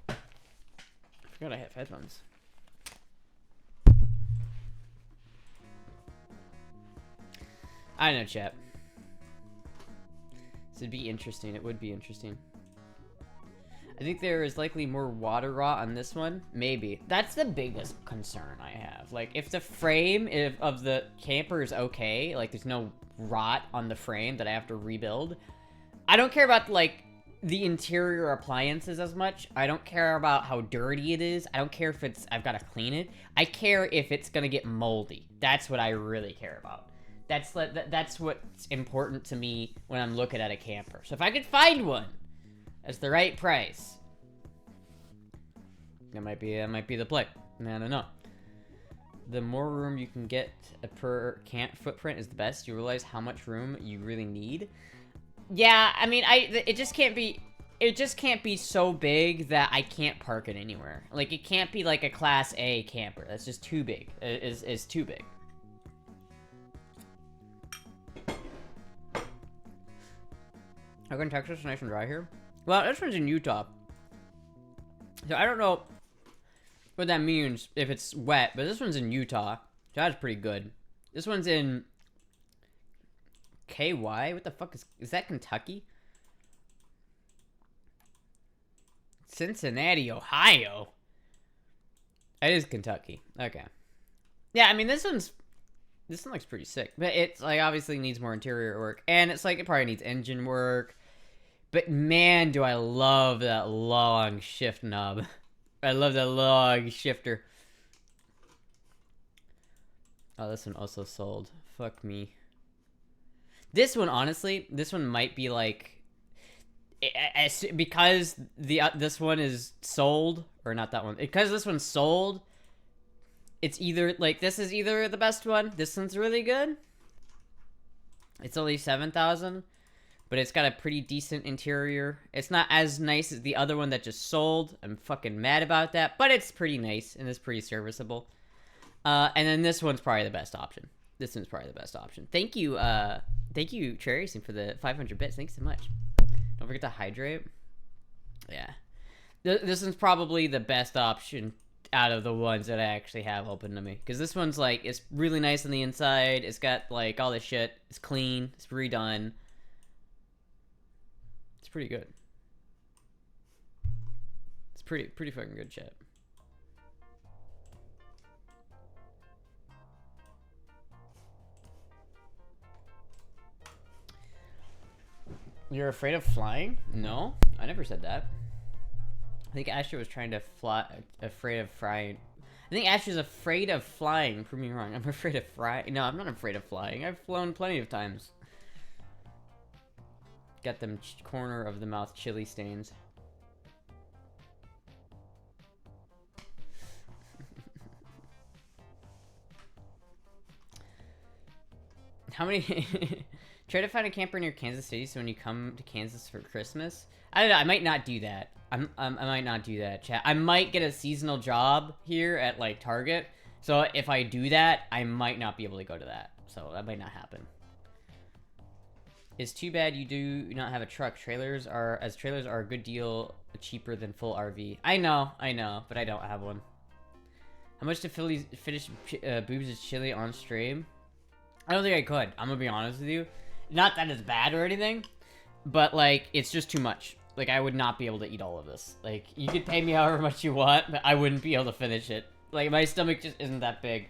I forgot I have headphones. I don't know, chat. This would be interesting. It would be interesting. I think there is likely more water rot on this one. Maybe. That's the biggest concern I have. Like, if the frame of the camper is okay, like there's no rot on the frame that I have to rebuild, I don't care about, like, the interior appliances as much. I don't care about how dirty it is. I don't care if I've got to clean it. I care if it's going to get moldy. That's what I really care about. That's what's important to me when I'm looking at a camper. So if I could find one that's the right price, that might be the play. I don't know. The more room you can get per camp footprint is the best. You realize how much room you really need. Yeah, I mean, it just can't be so big that I can't park it anywhere. Like, it can't be like a Class A camper. That's just too big. It's too big. Again, Texas is nice and dry here. Well, this one's in Utah. So I don't know what that means if it's wet, but this one's in Utah. So that's pretty good. This one's in KY? What the fuck is that Kentucky? Cincinnati, Ohio. It is Kentucky. Okay. Yeah, I mean, this one looks pretty sick, but it's like obviously needs more interior work, and it's like it probably needs engine work. But man, do I love that long shift knob. I love that long shifter. Oh, this one also sold. Fuck me. This one, honestly, this one might be like, because this one is sold, or not that one, because this one's sold, it's either, like, this is either the best one, this one's really good, it's only 7,000, but it's got a pretty decent interior. It's not as nice as the other one that just sold. I'm fucking mad about that, but it's pretty nice, and it's pretty serviceable. And then this one's probably the best option. This one's probably the best option. Thank you, Cherry Racing, for the 500 bits. Thanks so much. Don't forget to hydrate. Yeah. This one's probably the best option out of the ones that I actually have open to me. Because this one's, like, it's really nice on the inside. It's got, like, all this shit. It's clean. It's redone. It's pretty good. It's pretty fucking good shit. You're afraid of flying? No, I never said that. I think Astra was trying to fly, afraid of flying. I think Astra's afraid of flying. Prove me wrong. I'm afraid of flying. No, I'm not afraid of flying. I've flown plenty of times. Got them corner of the mouth chili stains. How many... Try to find a camper near Kansas City so when you come to Kansas for Christmas. I don't know. I might not do that. I might not do that, chat. I might get a seasonal job here at, like, Target. So if I do that, I might not be able to go to that. So that might not happen. It's too bad you do not have a truck. Trailers are a good deal cheaper than full RV. I know, but I don't have one. How much to finish Boobs' chili on stream? I don't think I could. I'm gonna be honest with you. Not that it's bad or anything, but, like, it's just too much. Like, I would not be able to eat all of this. Like, you could pay me however much you want, but I wouldn't be able to finish it. Like, my stomach just isn't that big.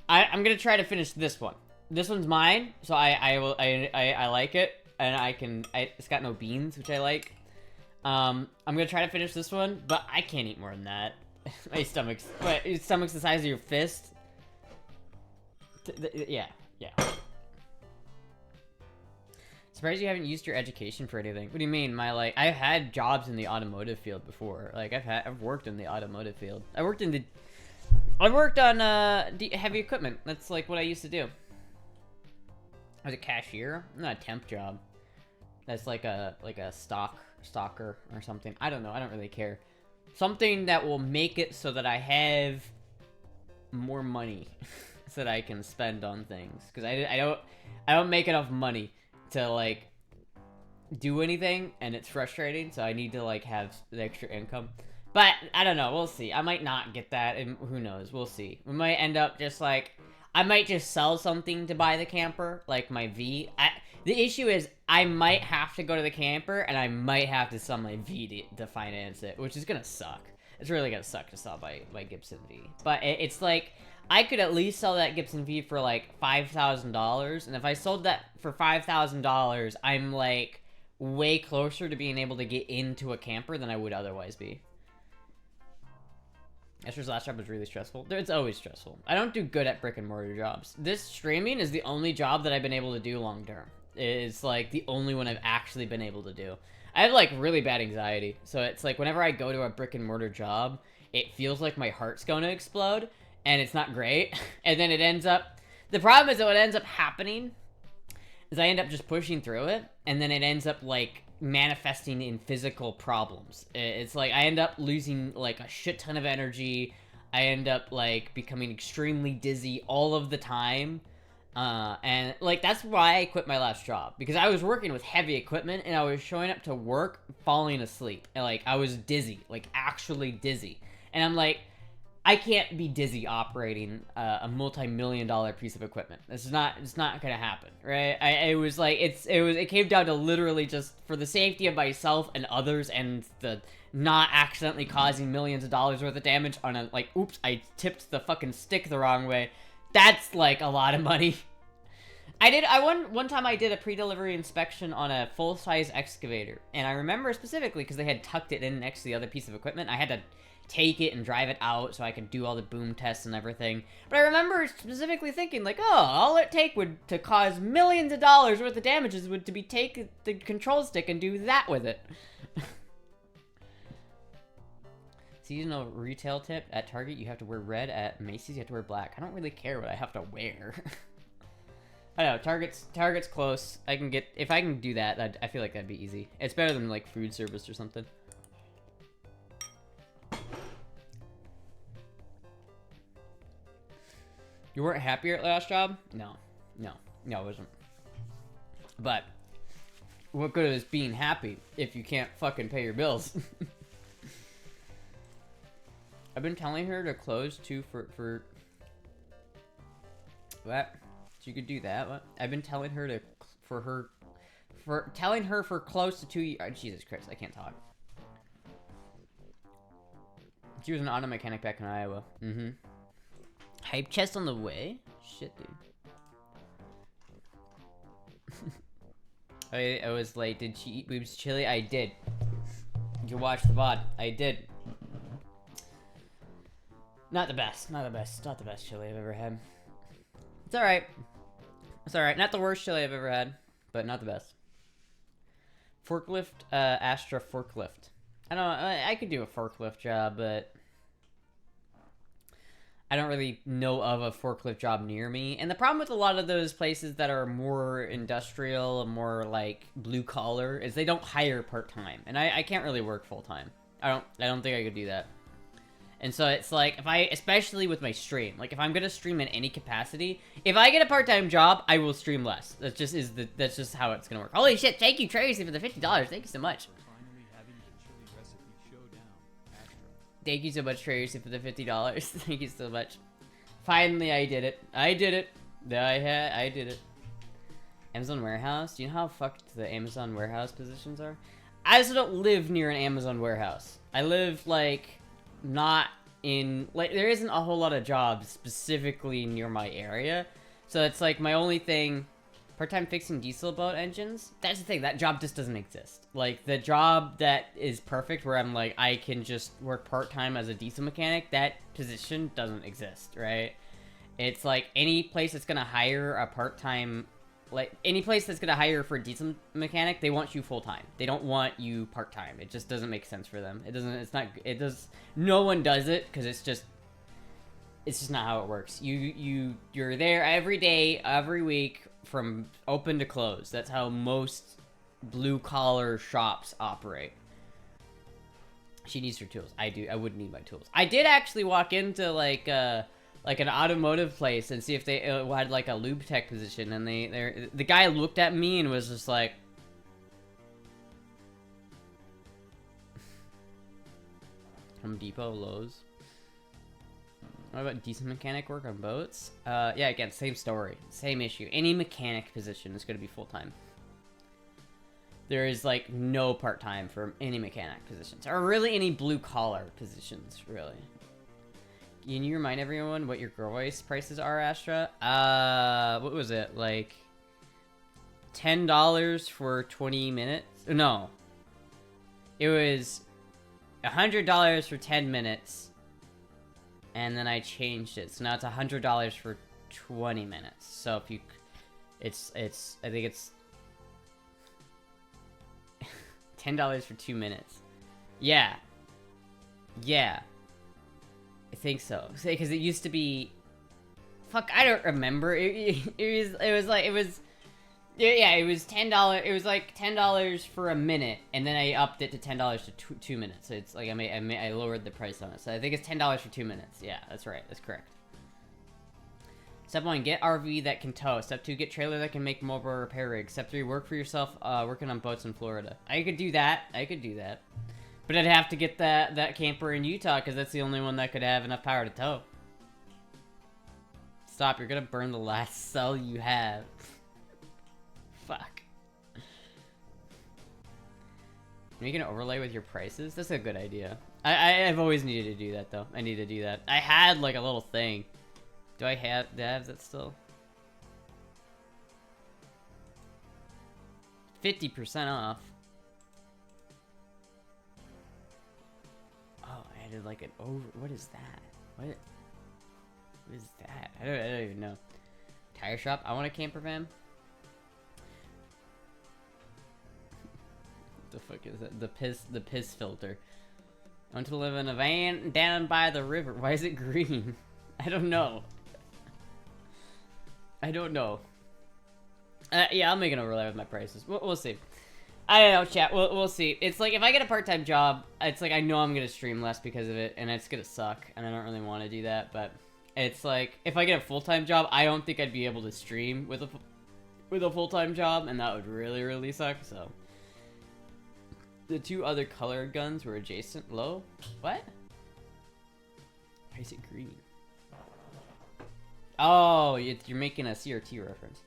I'm gonna try to finish this one. This one's mine, so I like it, and it's got no beans, which I like. I'm gonna try to finish this one, but I can't eat more than that. My stomach's the size of your fist. Yeah. Surprised you haven't used your education for anything. What do you mean? I've had jobs in the automotive field before. Like, I've worked in the automotive field. I worked on heavy equipment. That's, like, what I used to do. I was a cashier. Not a temp job. That's like a stalker or something. I don't know. I don't really care. Something that will make it so that I have more money so that I can spend on things. Because I don't make enough money to, like, do anything, and it's frustrating, so I need to, like, have the extra income. But I don't know, we'll see. I might not get that, and who knows, we'll see. We might end up just, like, I might just sell something to buy the camper, like my V. The issue is I might have to go to the camper, and I might have to sell my V to finance it, which is gonna suck. It's really gonna suck to sell my Gibson V. But it's like, I could at least sell that Gibson V for like $5,000, and if I sold that for $5,000, I'm like way closer to being able to get into a camper than I would otherwise be. Astra's last job was really stressful. It's always stressful. I don't do good at brick and mortar jobs. This streaming is the only job that I've been able to do long term. It's like the only one I've actually been able to do. I have like really bad anxiety, so it's like whenever I go to a brick and mortar job, it feels like my heart's going to explode, and it's not great. And then it ends up, the problem is that what ends up happening is I end up just pushing through it, and then it ends up like manifesting in physical problems. It's like I end up losing like a shit ton of energy. I end up like becoming extremely dizzy all of the time. And like that's why I quit my last job, because I was working with heavy equipment and I was showing up to work falling asleep, and like I was dizzy, like actually dizzy. And I'm like, I can't be dizzy operating a multi-million-dollar piece of equipment. It's not gonna happen, right? It came down to literally just for the safety of myself and others, and the not accidentally causing millions of dollars worth of damage on a, like, oops, I tipped the fucking stick the wrong way. That's like a lot of money. One time I did a pre-delivery inspection on a full-size excavator, and I remember specifically because they had tucked it in next to the other piece of equipment. I had to take it and drive it out so I could do all the boom tests and everything. But I remember specifically thinking, like, oh, all it take would to cause millions of dollars worth of damages would to be take the control stick and do that with it. Seasonal retail tip: at Target you have to wear red, at Macy's you have to wear black. I don't really care what I have to wear. I know, Target's close. If I can do that, I feel like that'd be easy. It's better than like food service or something. You weren't happy at last job? No, I wasn't. But what good is being happy if you can't fucking pay your bills? I've been telling her to close too for what? She could do that. What? I've been telling her for close to 2 years. Oh, Jesus Christ, I can't talk. She was an auto mechanic back in Iowa. Mm-hmm. Hype chest on the way? Shit, dude. I was late. Did she eat boobs chili? I did. You watched the VOD. I did. Not the best. Not the best chili I've ever had. It's alright. It's alright. Not the worst chili I've ever had, but not the best. Forklift, Astra forklift. I don't know, I could do a forklift job, but I don't really know of a forklift job near me. And the problem with a lot of those places that are more industrial and more like blue collar is they don't hire part-time. And I can't really work full-time. I don't think I could do that. And so it's like, especially with my stream, like if I'm gonna stream in any capacity, if I get a part-time job, I will stream less. That's just how it's gonna work. Holy shit, thank you Tracy for the $50. Thank you so much. Thank you so much, Tracy, for the $50. Thank you so much. Finally, I did it. I did it. I did it. Amazon warehouse? Do you know how fucked the Amazon warehouse positions are? I also don't live near an Amazon warehouse. I live, like, not in... Like, there isn't a whole lot of jobs specifically near my area. So it's, like, my only thing... Part-time fixing diesel boat engines? That's the thing, that job just doesn't exist. Like, the job that is perfect where I'm like, I can just work part-time as a diesel mechanic, that position doesn't exist, right? It's like, any place that's gonna hire a part-time... Like, any place that's gonna hire for a diesel mechanic, they want you full-time. They don't want you part-time. It just doesn't make sense for them. No one does it, because it's just not how it works. You're there every day, every week, from open to close. That's how most blue-collar shops operate. She needs her tools. I do. I wouldn't need my tools. I did actually walk into, like an automotive place and see if they had, like, a lube tech position, and the guy looked at me and was just like... Home Depot, Lowe's. What about diesel mechanic work on boats? Yeah, again, same story. Same issue. Any mechanic position is going to be full-time. there is like no part-time for any mechanic positions, or really any blue-collar positions, really. Can you remind everyone what your girl voice prices are, Astra? What was it? Like $10 for 20 minutes? No. It was $100 for 10 minutes. And then I changed it. So now it's $100 for 20 minutes. So if you... I think it's... $10 for 2 minutes. Yeah. Yeah. I think so. Because it used to be... Fuck, I don't remember. It was $10. It was like $10 for a minute, and then I upped it to $10 to 2 minutes. So it's like I lowered the price on it. So I think it's $10 for 2 minutes. Yeah, that's right. That's correct. Step 1, get RV that can tow. Step 2, get trailer that can make mobile repair rig. Step 3, work for yourself, working on boats in Florida. I could do that. But I'd have to get that camper in Utah, because that's the only one that could have enough power to tow. Stop, you're gonna burn the last cell you have. Fuck. Make an overlay with your prices? That's a good idea. I've always needed to do that, though. I need to do that. I had, like, a little thing. Do I have that still? 50% off. Oh, I added, like, an over... What is that? What is that? I don't even know. Tire shop? I want a camper van. The fuck is that? The piss filter. I want to live in a van down by the river. Why is it green? I don't know. Yeah, I'll make an overlay with my prices. We'll see. I don't know, chat. We'll see. It's like, if I get a part-time job, it's like I know I'm gonna stream less because of it, and it's gonna suck, and I don't really want to do that, but it's like, if I get a full-time job, I don't think I'd be able to stream with a full-time job, and that would really, really suck, so... The 2 other colored guns were adjacent. Low? What? Why is it green? Oh, you're making a CRT reference.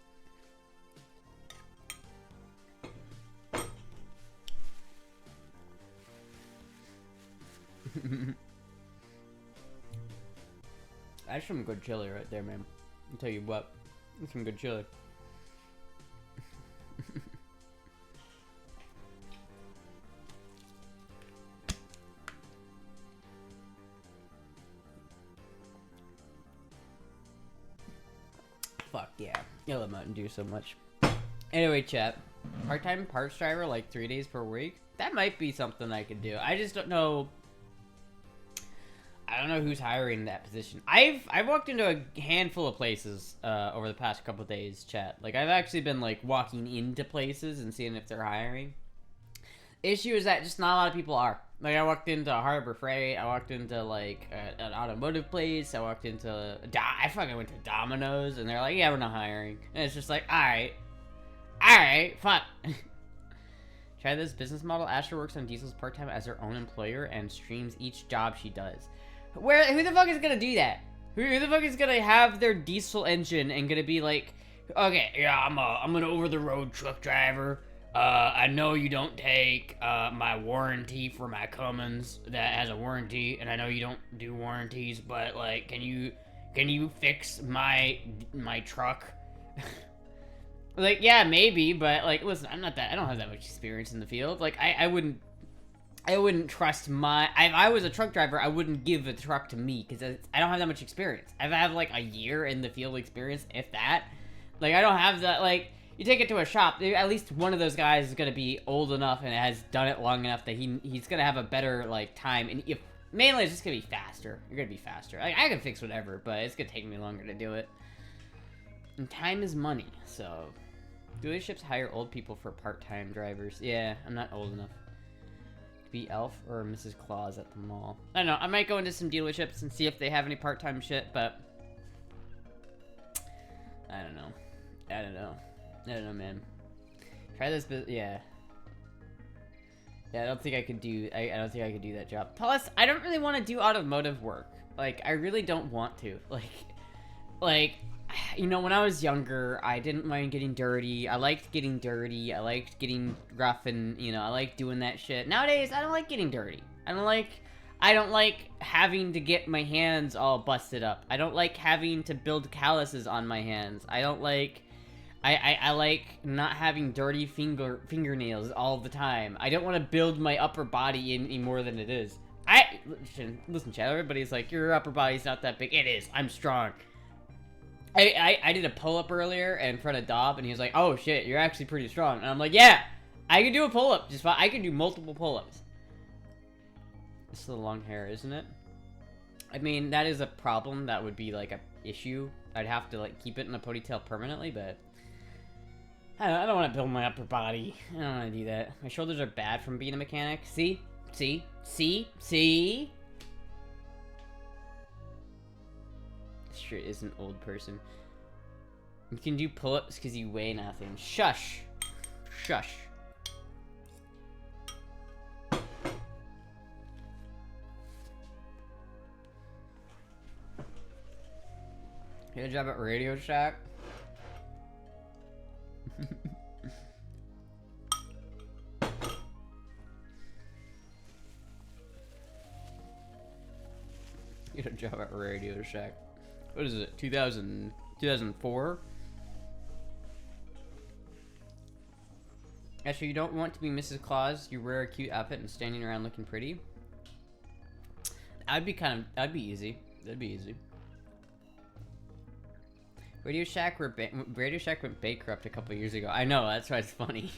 That's some good chili right there, man. I'll tell you what. That's some good chili. Fuck yeah. You'll let Mountain do so much. Anyway, chat. Part-time parts driver, like 3 days per week? That might be something I could do. I just don't know. I don't know who's hiring that position. I've walked into a handful of places over the past couple of days, chat. Like, I've actually been, like, walking into places and seeing if they're hiring. Issue is that just not a lot of people are. Like, I walked into Harbor Freight, I walked into, like, an automotive place, I walked into... I fucking went to Domino's, and they're like, yeah, we're not hiring. And it's just like, alright, fuck. Try this business model. Astra works on Diesel's part-time as her own employer and streams each job she does. Who the fuck is gonna do that? Who the fuck is gonna have their diesel engine and gonna be like, okay, yeah, I'm an over-the-road truck driver. I know you don't take my warranty for my Cummins that has a warranty, and I know you don't do warranties, but like, can you fix my truck? Like, yeah, maybe, but like, listen, I don't have that much experience in the field. Like, I wouldn't trust if I was a truck driver, I wouldn't give a truck to me because I don't have that much experience. I have like a year in the field experience, if that. Like, I don't have that. Like, you take it to a shop, at least one of those guys is gonna be old enough and has done it long enough that he's gonna have a better like time. And if mainly it's just gonna be faster. You're gonna be faster. Like, I can fix whatever, but it's gonna take me longer to do it. And time is money, so dealerships hire old people for part-time drivers. Yeah, I'm not old enough. Be Elf or Mrs. Claus at the mall. I don't know. I might go into some dealerships and see if they have any part-time shit, but I don't know, man. Try this, but yeah. Yeah, I don't think I could do. I don't think I could do that job. Plus, I don't really want to do automotive work. Like, I really don't want to. Like, you know, when I was younger, I didn't mind getting dirty. I liked getting dirty. I liked getting rough, and you know, I liked doing that shit. Nowadays, I don't like getting dirty. I don't like having to get my hands all busted up. I don't like having to build calluses on my hands. I don't like. I like not having dirty fingernails all the time. I don't want to build my upper body any more than it is. Listen, Chad. Everybody's like, your upper body's not that big. It is. I'm strong. I did a pull-up earlier in front of Dob, and he was like, oh shit, you're actually pretty strong. And I'm like, yeah, I can do a pull-up just fine. I can do multiple pull-ups. This is the long hair, isn't it? I mean, that is a problem. That would be like a issue. I'd have to like keep it in a ponytail permanently, but I don't want to build my upper body. I don't want to do that. My shoulders are bad from being a mechanic. See? See? See? See? This sure is an old person. You can do pull-ups because you weigh nothing. Shush. Shush. Get a job at Radio Shack. Get a job at Radio Shack. What is it? 2004? Actually, you don't want to be Mrs. Claus. You wear a cute outfit and standing around looking pretty. That'd be easy. That'd be easy. Radio Shack went bankrupt a couple years ago. I know, that's why it's funny.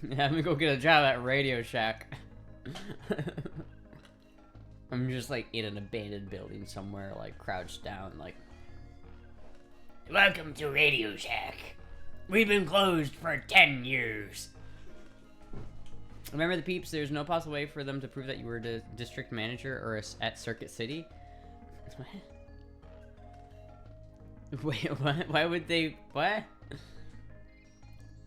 I'm gonna go get a job at Radio Shack. I'm just like in an abandoned building somewhere, like crouched down, like, welcome to Radio Shack. We've been closed for 10 years. Remember the peeps, there's no possible way for them to prove that you were the district manager or at Circuit City. Wait, what? Why would they? What?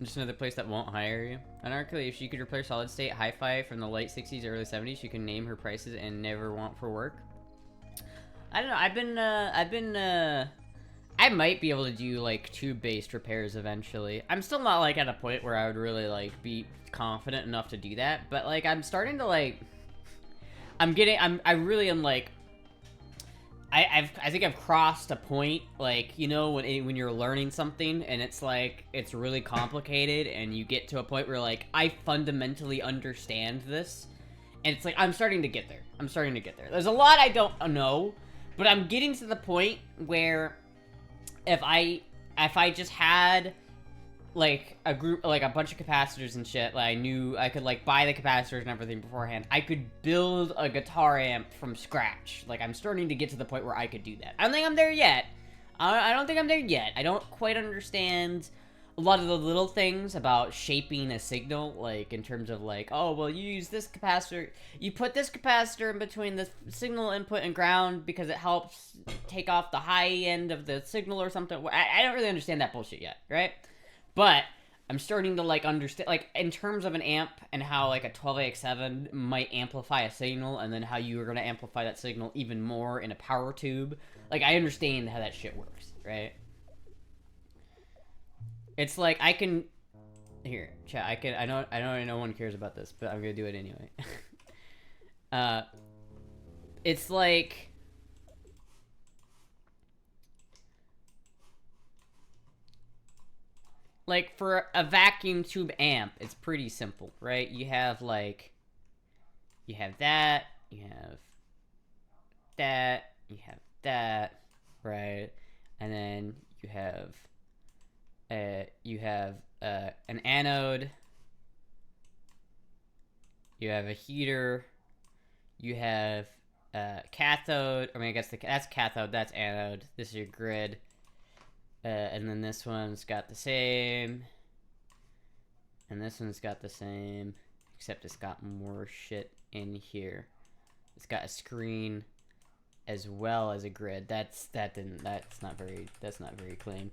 Just another place that won't hire you. Anarchically, if she could replace Solid State Hi-Fi from the late 60s, early 70s, she can name her prices and never want for work. I don't know. I might be able to do, like, tube-based repairs eventually. I'm still not, like, at a point where I would really, like, be confident enough to do that. But, like, I'm starting to, like... I really am, like... I think I've crossed a point, like, you know, when you're learning something and it's like, it's really complicated and you get to a point where, like, I fundamentally understand this. And it's like, I'm starting to get there. There's a lot I don't know, but I'm getting to the point where if I just had, like, a group, like, a bunch of capacitors and shit, like, I knew I could, like, buy the capacitors and everything beforehand, I could build a guitar amp from scratch. Like, I'm starting to get to the point where I could do that. I don't think I'm there yet. I don't think I'm there yet. I don't quite understand a lot of the little things about shaping a signal, like, in terms of, like, oh, well, you use this capacitor, you put this capacitor in between the signal input and ground because it helps take off the high end of the signal or something. I don't really understand that bullshit yet, right? But I'm starting to, like, understand, like, in terms of an amp and how, like, a 12AX7 might amplify a signal and then how you are going to amplify that signal even more in a power tube. Like, I understand how that shit works, right? It's like, I can... Here, chat, I know no one cares about this, but I'm going to do it anyway. It's like... Like, for a vacuum tube amp, it's pretty simple, right? You have, like... You have that, you have that, right? And then you have an anode, you have a heater, you have cathode, I mean, I guess that's cathode, that's anode, this is your grid. And then this one's got the same. And this one's got the same. Except it's got more shit in here. It's got a screen as well as a grid. That's not very clean.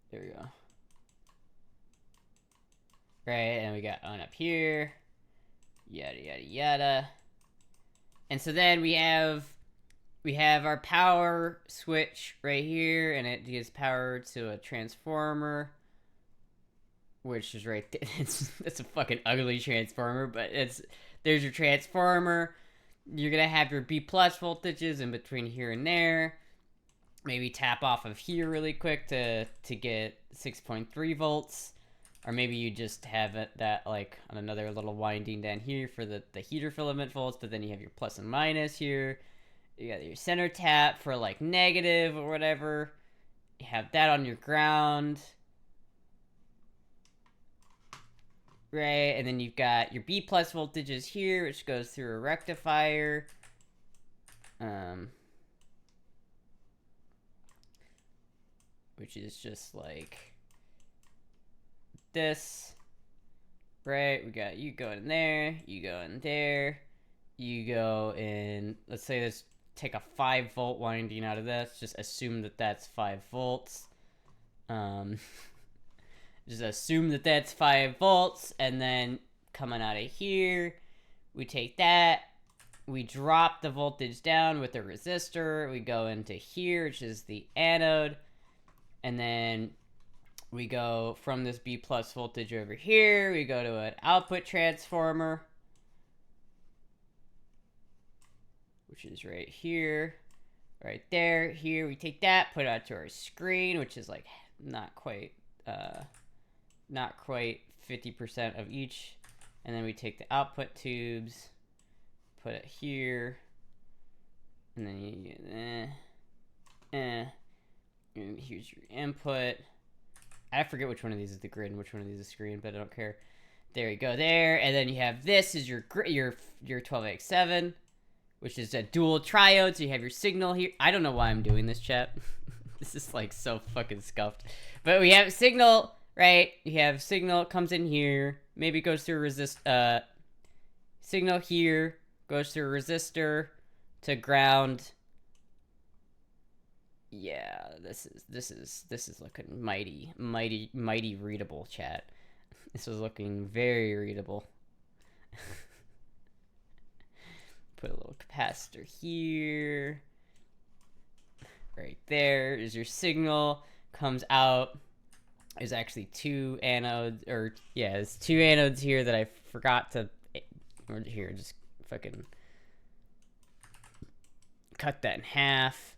There we go. Right, and we got one up here. Yada yada yada. And so then we have we have our power switch right here, and it gives power to a transformer, which is right there. It's a fucking ugly transformer, but there's your transformer. You're gonna have your B plus voltages in between here and there. Maybe tap off of here really quick to get 6.3 volts. Or maybe you just have it that like on another little winding down here for the heater filament volts, but then you have your plus and minus here. You got your center tap for like negative or whatever. You have that on your ground. Right, and then you've got your B plus voltages here, which goes through a rectifier. Which is just like this, right? We got you go in there, you go in there, you go in, let's say this, take a 5 volt winding out of this, just assume that that's 5 volts. Just assume that that's 5 volts, and then coming out of here, we take that, we drop the voltage down with a resistor, we go into here, which is the anode, and then we go from this B plus voltage over here, we go to an output transformer, which is right here, right there, here. We take that, put it out to our screen, which is like not quite 50% of each. And then we take the output tubes, put it here, and then and here's your input. I forget which one of these is the grid and which one of these is screen, but I don't care. There you go there, and then you have this is your 12x7, which is a dual triode, so you have your signal here. I don't know why I'm doing this, chat. This is like so fucking scuffed. But we have signal, right? You have signal, comes in here, maybe goes through signal here, goes through a resistor to ground. Yeah, this is looking mighty readable, chat. This is looking very readable. Put a little capacitor here. Right there is your signal. Comes out. There's actually 2 anodes, or yeah, there's 2 anodes here that I forgot to. Or here, just fucking cut that in half.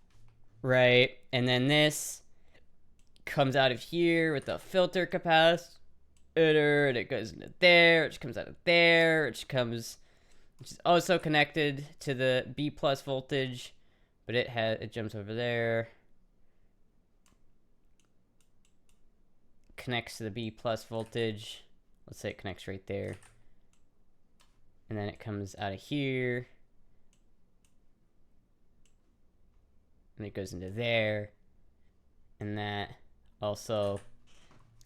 Right, and then this comes out of here with the filter capacitor, and it goes into there, which comes out of there, which is also connected to the B plus voltage, but it jumps over there, connects to the B plus voltage. Let's say it connects right there, and then it comes out of here. And it goes into there, and that also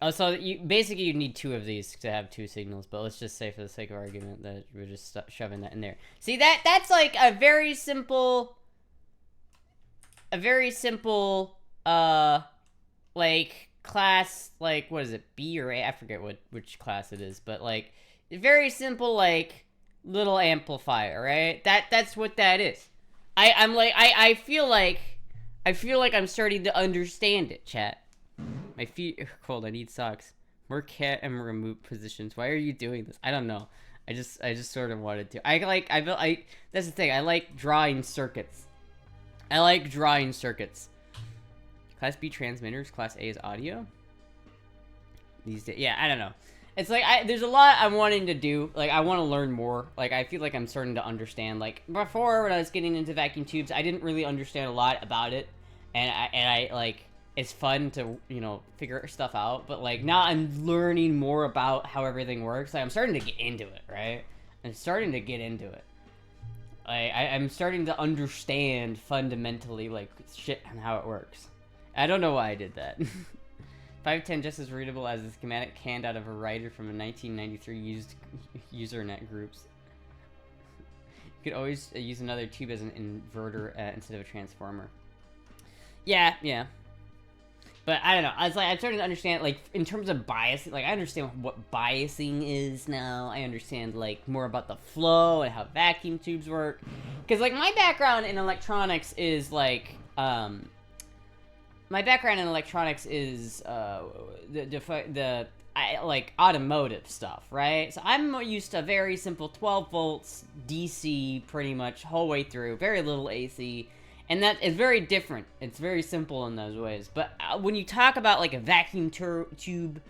you need 2 of these to have 2 signals, but let's just say for the sake of argument that we're just shoving that in there. See, that's like a very simple like class, like what is it, B or A? I forget which class it is, but like very simple like little amplifier, right? That's what that is. I feel like I'm starting to understand it, chat. My feet are cold. I need socks. More cat and remote positions. Why are you doing this? I don't know. I just sort of wanted to. That's the thing. I like drawing circuits. Class B transmitters. Class A is audio. These days, yeah. I don't know. It's like there's a lot I'm wanting to do. Like I want to learn more. Like I feel like I'm starting to understand. Like before when I was getting into vacuum tubes, I didn't really understand a lot about it, and I like it's fun to figure stuff out. But like now I'm learning more about how everything works. Like I'm starting to get into it, right? I'm starting to get into it. I'm starting to understand fundamentally like shit and how it works. I don't know why I did that. 510 just as readable as the schematic canned out of a writer from a 1993 used Usernet groups. You could always use another tube as an inverter instead of a transformer. Yeah. But I don't know. I was like, I'm starting to understand, like, in terms of biasing, like, I understand what biasing is now. I understand, like, more about the flow and how vacuum tubes work. Because, like, my background in electronics is, like, like, automotive stuff, right? So I'm used to very simple 12 volts DC pretty much whole way through, very little AC. And that is very different. It's very simple in those ways. But when you talk about like a vacuum tube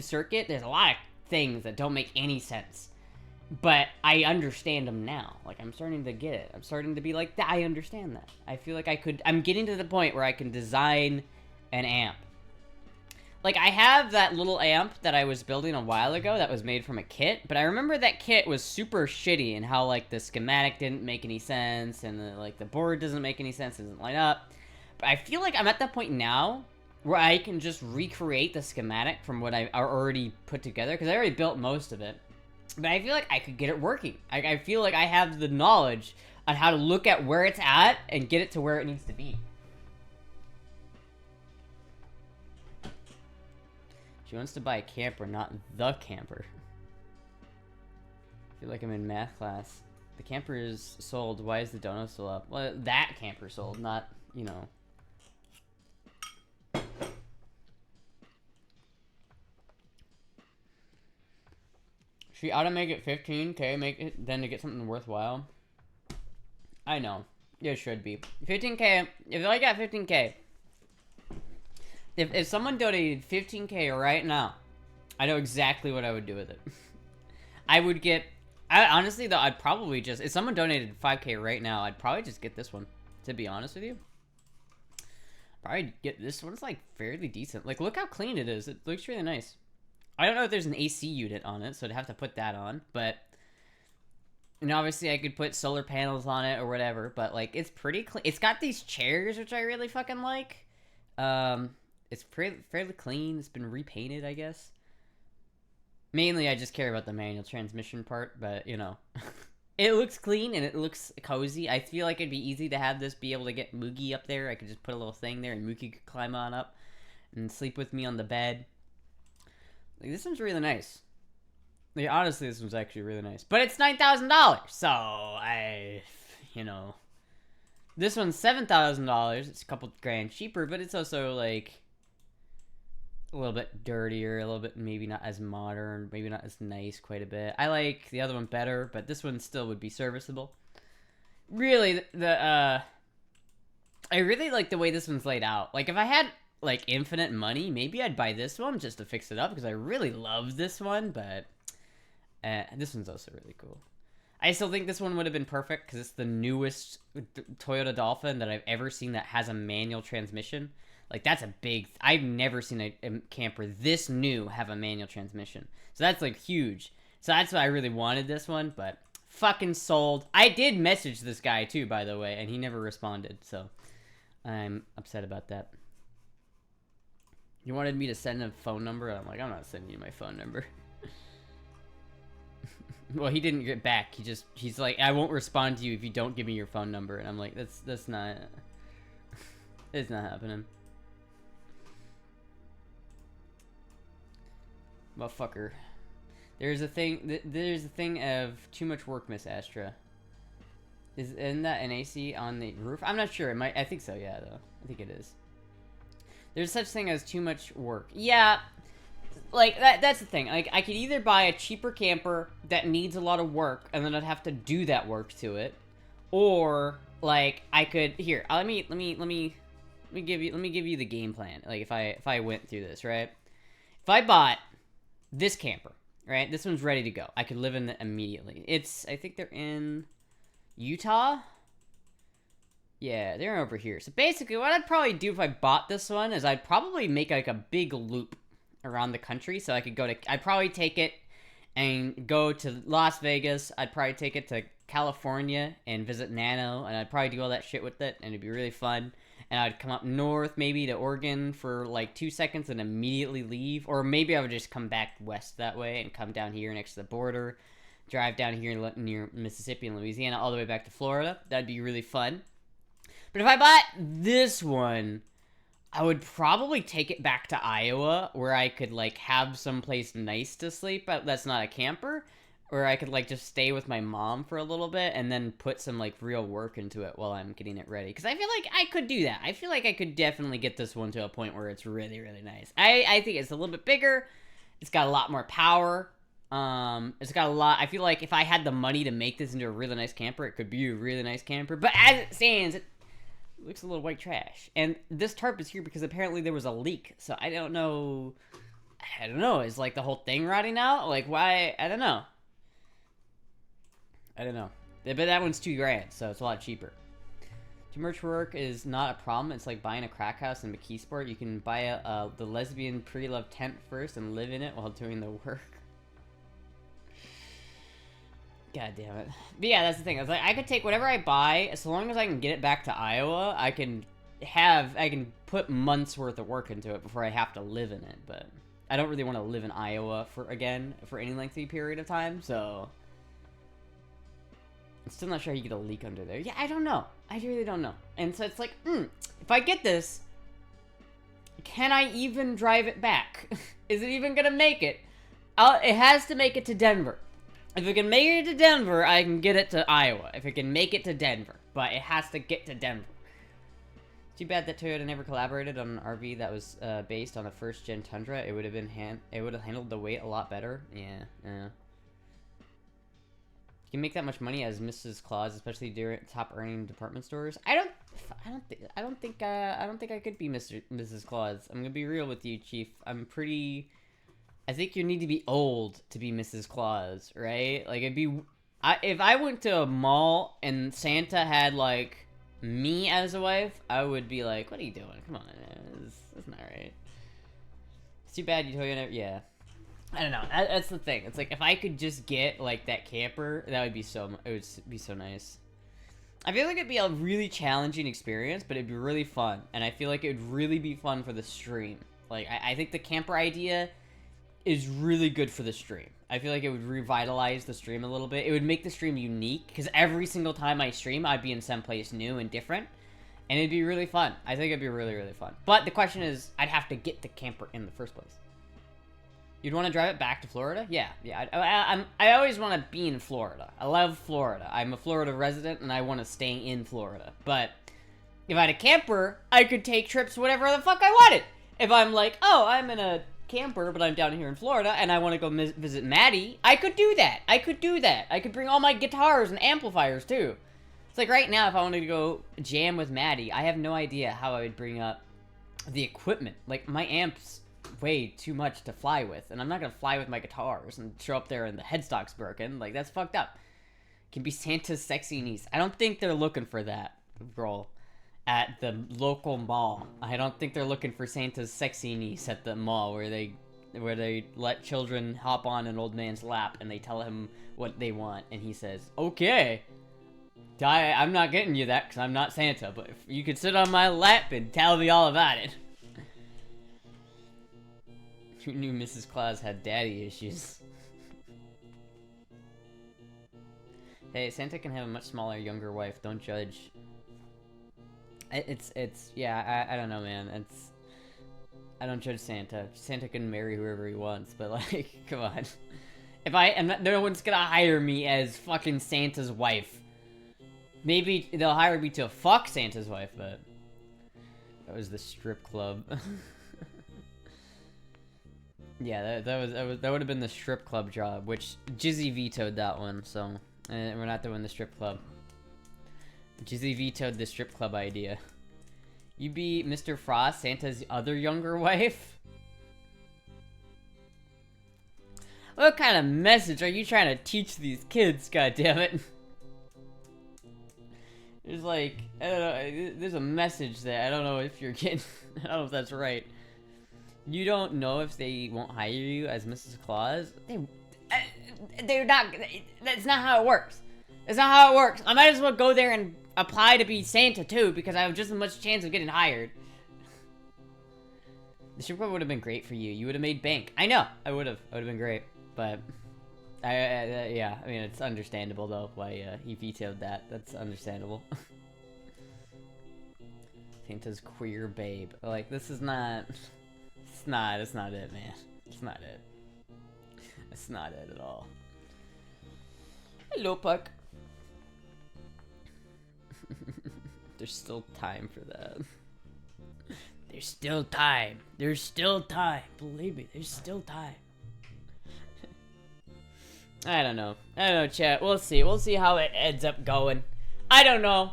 circuit, there's a lot of things that don't make any sense. But I understand them now. Like, I'm starting to get it. I'm starting to be like, I understand that. I feel like I'm getting to the point where I can design an amp. Like, I have that little amp that I was building a while ago that was made from a kit, but I remember that kit was super shitty and how, like, the schematic didn't make any sense, and, the board doesn't make any sense, it doesn't line up. But I feel like I'm at that point now where I can just recreate the schematic from what I already put together, because I already built most of it. But I feel like I could get it working. I feel like I have the knowledge on how to look at where it's at and get it to where it needs to be. She wants to buy a camper, not the camper. I feel like I'm in math class. The camper is sold. Why is the donut still up? Well, that camper sold, not, you know. She ought to make it 15K, make it then to get something worthwhile. I know. It should be. 15K, if I got 15K. If someone donated 15K right now, I know exactly what I would do with it. Honestly though, I'd probably just, if someone donated 5K right now, I'd probably just get this one, to be honest with you. Probably get this one. It's like fairly decent. Like, look how clean it is. It looks really nice. I don't know if there's an AC unit on it, so I'd have to put that on, but, and obviously I could put solar panels on it or whatever, but like, it's pretty clean. It's got these chairs, which I really fucking like. It's fairly clean. It's been repainted, I guess. Mainly, I just care about the manual transmission part, but, you know. It looks clean, and it looks cozy. I feel like it'd be easy to have this be able to get Moogie up there. I could just put a little thing there, and Moogie could climb on up and sleep with me on the bed. Like, this one's really nice. Like, honestly, this one's actually really nice. But it's $9,000, so you know. This one's $7,000. It's a couple grand cheaper, but it's also, like, a little bit dirtier, a little bit maybe not as modern, maybe not as nice quite a bit. I like the other one better, but this one still would be serviceable. Really, I really like the way this one's laid out. Like, if I had, like, infinite money, maybe I'd buy this one just to fix it up, because I really love this one, but this one's also really cool. I still think this one would have been perfect, because it's the newest Toyota Dolphin that I've ever seen that has a manual transmission. Like, that's a big... I've never seen a camper this new have a manual transmission. So that's, like, huge. So that's why I really wanted this one, but fucking sold. I did message this guy, too, by the way, and he never responded, so I'm upset about that. He wanted me to send a phone number, and I'm like, I'm not sending you my phone number. Well, he didn't get back. He's like, I won't respond to you if you don't give me your phone number. And I'm like, that's not... It's not happening. Motherfucker. There's a thing of too much work, Miss Astra. Isn't that an AC on the roof? I'm not sure. I think so, yeah, though. I think it is. There's such thing as too much work. Yeah, like, that's the thing. Like, I could either buy a cheaper camper that needs a lot of work, and then I'd have to do that work to it, or, like, I could... Here, let me give you the game plan. Like, if I went through this, right? If I bought this camper, right? This one's ready to go. I could live in it immediately. I think they're in Utah? Yeah, they're over here. So basically, what I'd probably do if I bought this one is I'd probably make, like, a big loop around the country. So I could I'd probably take it and go to Las Vegas. I'd probably take it to California and visit Nano. And I'd probably do all that shit with it. And it'd be really fun. And I'd come up north, maybe to Oregon for, like, 2 seconds and immediately leave. Or maybe I would just come back west that way and come down here next to the border. Drive down here near Mississippi and Louisiana all the way back to Florida. That'd be really fun. But if I bought this one, I would probably take it back to Iowa, where I could, like, have someplace nice to sleep at that's not a camper, or I could, like, just stay with my mom for a little bit and then put some, like, real work into it while I'm getting it ready. Because I feel like I could do that. I feel like I could definitely get this one to a point where it's really, really nice. I think it's a little bit bigger. It's got a lot more power. It's got a lot. I feel like if I had the money to make this into a really nice camper, it could be a really nice camper. But as it stands, it looks a little white trash. And this tarp is here because apparently there was a leak. So I don't know. Is, like, the whole thing rotting out? Like, why? I don't know. But that one's $2,000, so it's a lot cheaper. Too much work is not a problem. It's like buying a crack house in McKeesport. You can buy the lesbian pre-love tent first and live in it while doing the work. God damn it. But yeah, that's the thing. I was like, I could take whatever I buy, as long as I can get it back to Iowa, I can put months worth of work into it before I have to live in it, but I don't really want to live in Iowa for any lengthy period of time, so I'm still not sure how you get a leak under there. Yeah, I don't know. I really don't know. And so it's like, if I get this, can I even drive it back? Is it even gonna make it? It has to make it to Denver. If it can make it to Denver, I can get it to Iowa. If it can make it to Denver. But it has to get to Denver. Too bad that Toyota never collaborated on an RV that was based on a first-gen Tundra. It would have handled the weight a lot better. Yeah. You can make that much money as Mrs. Claus, especially during top-earning department stores. I don't think I could be Mrs. Claus. I'm gonna be real with you, Chief. I think you need to be old to be Mrs. Claus, right? Like, if I went to a mall and Santa had, like, me as a wife, I would be like, what are you doing? Come on, that's not right. It's too bad you told you, yeah. I don't know. That's the thing. It's like, if I could just get, like, that camper, it would be so nice. I feel like it'd be a really challenging experience, but it'd be really fun. And I feel like it would really be fun for the stream. Like, I think the camper idea is really good for the stream. I feel like it would revitalize the stream a little bit. It would make the stream unique, because every single time I stream, I'd be in someplace new and different. And it'd be really fun. I think it'd be really, really fun. But the question is, I'd have to get the camper in the first place. You'd want to drive it back to Florida? Yeah. I always want to be in Florida. I love Florida. I'm a Florida resident, and I want to stay in Florida. But if I had a camper, I could take trips whatever the fuck I wanted. If I'm like, oh, I'm in a camper, but I'm down here in Florida, and I want to go visit Maddie, I could do that. I could bring all my guitars and amplifiers, too. It's like right now, if I wanted to go jam with Maddie, I have no idea how I would bring up the equipment. Like, my amps way too much to fly with, and I'm not gonna fly with my guitars and show up there and the headstock's broken. Like, that's fucked up. Can be Santa's sexy niece. I don't think they're looking for that girl at the local mall. I don't think they're looking for Santa's sexy niece at the mall where they let children hop on an old man's lap and they tell him what they want, and he says, okay, I'm not getting you that because I'm not Santa, but if you could sit on my lap and tell me all about it. Who knew Mrs. Claus had daddy issues? Hey, Santa can have a much smaller, younger wife. Don't judge. Yeah, I don't know, man. I don't judge Santa. Santa can marry whoever he wants, but, like, come on. No one's gonna hire me as fucking Santa's wife. Maybe they'll hire me to fuck Santa's wife, but that was the strip club. Yeah, that would have been the strip club job, which Jizzy vetoed that one, so we're not doing the strip club. Jizzy vetoed the strip club idea. You be Mr. Frost, Santa's other younger wife? What kind of message are you trying to teach these kids, goddammit? There's like, I don't know, there's a message there. I don't know if you're getting, I don't know if that's right. You don't know if they won't hire you as Mrs. Claus? They're not, that's not how it works. That's not how it works. I might as well go there and apply to be Santa too, because I have just as much chance of getting hired. The strip club would have been great for you. You would have made bank. I know, I would have. It would have been great, but yeah. I mean, it's understandable though why he vetoed that. That's understandable. Paint as queer babe. Like, this is not... It's not it, man. It's not it. It's not it at all. Hello, Puck. There's still time for that. There's still time. There's still time. Believe me, there's still time. I don't know, chat. We'll see. We'll see how it ends up going. I don't know.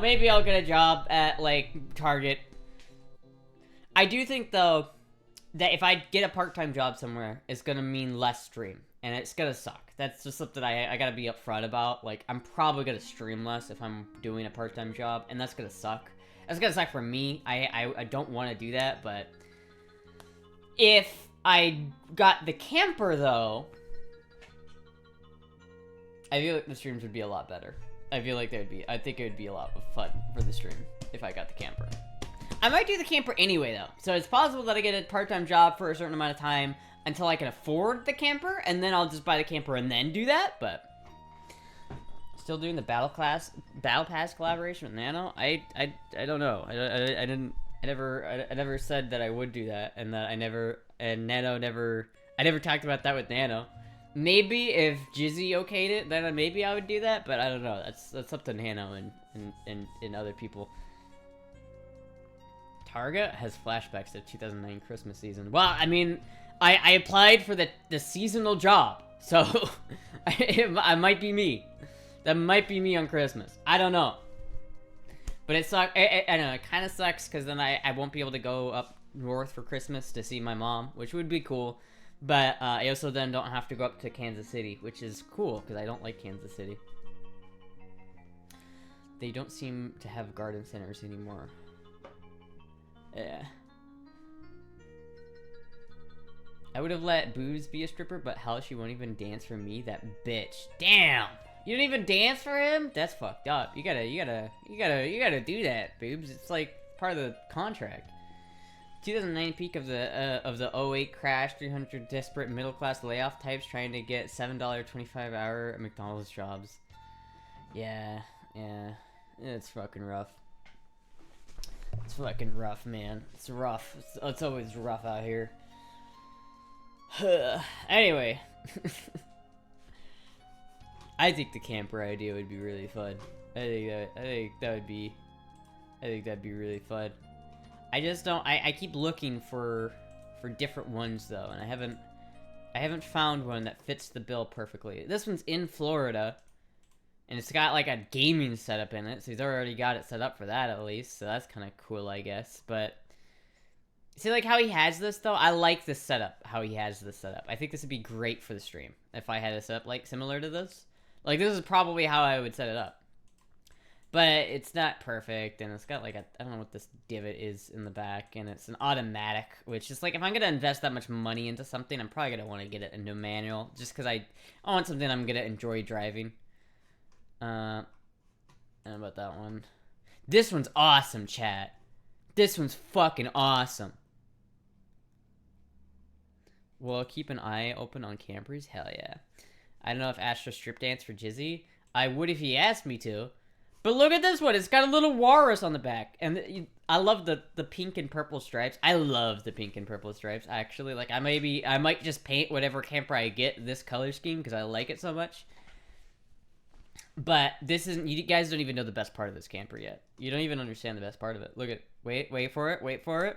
Maybe I'll get a job at, like, Target. I do think, though, that if I get a part-time job somewhere, it's gonna mean less stream. And it's gonna suck. That's just something I gotta be upfront about. Like, I'm probably gonna stream less if I'm doing a part-time job, and that's gonna suck. That's gonna suck for me. I don't want to do that, but... If I got the camper, though... I feel like the streams would be a lot better. I think it would be a lot of fun for the stream if I got the camper. I might do the camper anyway, though. So it's possible that I get a part-time job for a certain amount of time until I can afford the camper, and then I'll just buy the camper and then do that, but... Still doing the Battle Pass collaboration with Nano? I don't know. I never said that I would do that, and that I never talked about that with Nano. Maybe if Jizzy okayed it, then maybe I would do that, but I don't know. That's up to Nano and other people. Target has flashbacks to 2009 Christmas season. Well, I mean, I applied for the seasonal job, so I might be me. That might be me on Christmas. I don't know. But it sucks. I don't know. It kind of sucks because then I won't be able to go up north for Christmas to see my mom, which would be cool. But I also then don't have to go up to Kansas City, which is cool because I don't like Kansas City. They don't seem to have garden centers anymore. Yeah. I would have let Booze be a stripper, but hell, she won't even dance for me. That bitch. Damn. You don't even dance for him? That's fucked up. You gotta do that, Boobs. It's like part of the contract. 2009 peak of the 08 crash. 300 desperate middle class layoff types trying to get $7.25 hour McDonald's jobs. Yeah. It's fucking rough. It's fucking rough, man. It's rough. It's always rough out here. Anyway. I think the camper idea would be really fun. I think that'd be really fun. I just don't. I keep looking for different ones though, and I haven't found one that fits the bill perfectly. This one's in Florida, and it's got like a gaming setup in it, so he's already got it set up for that at least. So that's kind of cool, I guess. But see, like how he has this though, I like this setup. How he has this setup, I think this would be great for the stream if I had a setup like similar to this. Like this is probably how I would set it up. But it's not perfect, and it's got like I don't know what this divot is in the back, and it's an automatic, which is like if I'm gonna invest that much money into something, I'm probably gonna want to get it into manual, just because I want something I'm gonna enjoy driving. And about that one, this one's awesome, chat. This one's fucking awesome. Well, keep an eye open on campers. Hell yeah. I don't know if Astra strip dance for Jizzy. I would if he asked me to. But look at this one. It's got a little walrus on the back. And I love the pink and purple stripes. I love the pink and purple stripes, actually. Like, I might just paint whatever camper I get this color scheme because I like it so much. But this isn't... You guys don't even know the best part of this camper yet. You don't even understand the best part of it. Look at... Wait for it. Wait for it.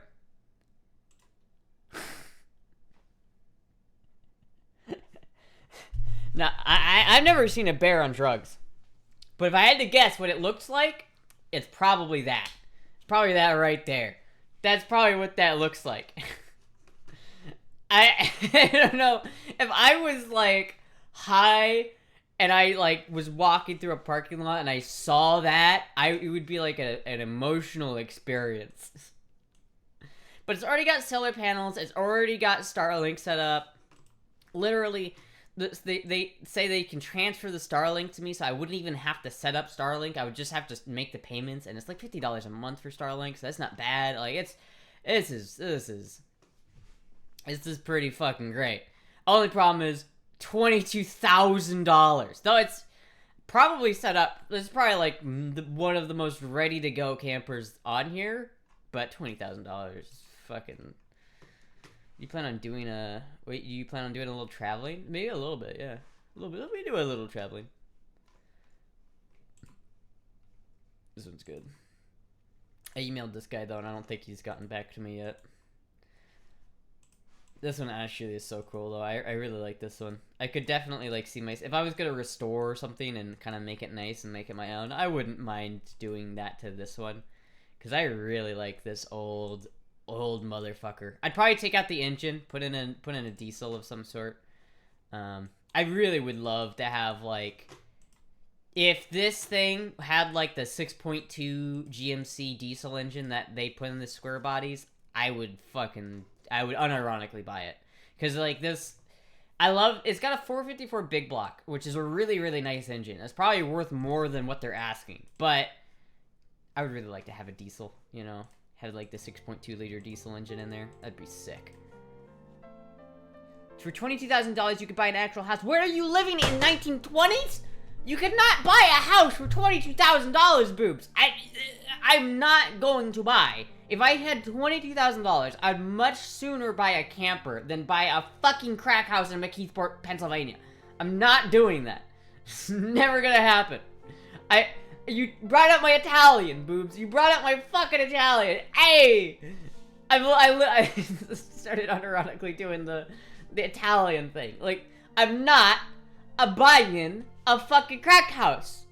Now, I've never seen a bear on drugs. But if I had to guess what it looks like, it's probably that. It's probably that right there. That's probably what that looks like. I don't know. If I was, like, high and I, like, was walking through a parking lot and I saw that, it would be, like, an emotional experience. But it's already got solar panels. It's already got Starlink set up. Literally... They say they can transfer the Starlink to me, so I wouldn't even have to set up Starlink. I would just have to make the payments, and it's like $50 a month for Starlink, so that's not bad. Like this is pretty fucking great. Only problem is $22,000. Though it's probably set up. This is probably like one of the most ready to go campers on here, but $20,000, fucking. You plan on doing a? Wait, you plan on doing a little traveling? Maybe a little bit, yeah, a little bit. Let me do a little traveling. This one's good. I emailed this guy though, and I don't think he's gotten back to me yet. This one actually is so cool though. I really like this one. I could definitely like see if I was gonna restore something and kind of make it nice and make it my own, I wouldn't mind doing that to this one, because I really like this old motherfucker. I'd probably take out the engine, put in a diesel of some sort. I really would love to have like, if this thing had like the 6.2 GMC diesel engine that they put in the square bodies, I would unironically buy it. Because, like, it's got a 454 big block, which is a really, really nice engine. It's probably worth more than what they're asking. But I would really like to have a diesel, you know? Have, like, the 6.2 liter diesel engine in there. That'd be sick. For $22,000, you could buy an actual house. Where are you living in 1920s? You could not buy a house for $22,000, boobs. I'm not going to buy. If I had $22,000, I'd much sooner buy a camper than buy a fucking crack house in McKeithport, Pennsylvania. I'm not doing that. It's never gonna happen. You brought up my Italian, boobs. You brought up my fucking Italian. Hey! I started unironically doing the Italian thing. Like, I'm not buying a fucking crack house.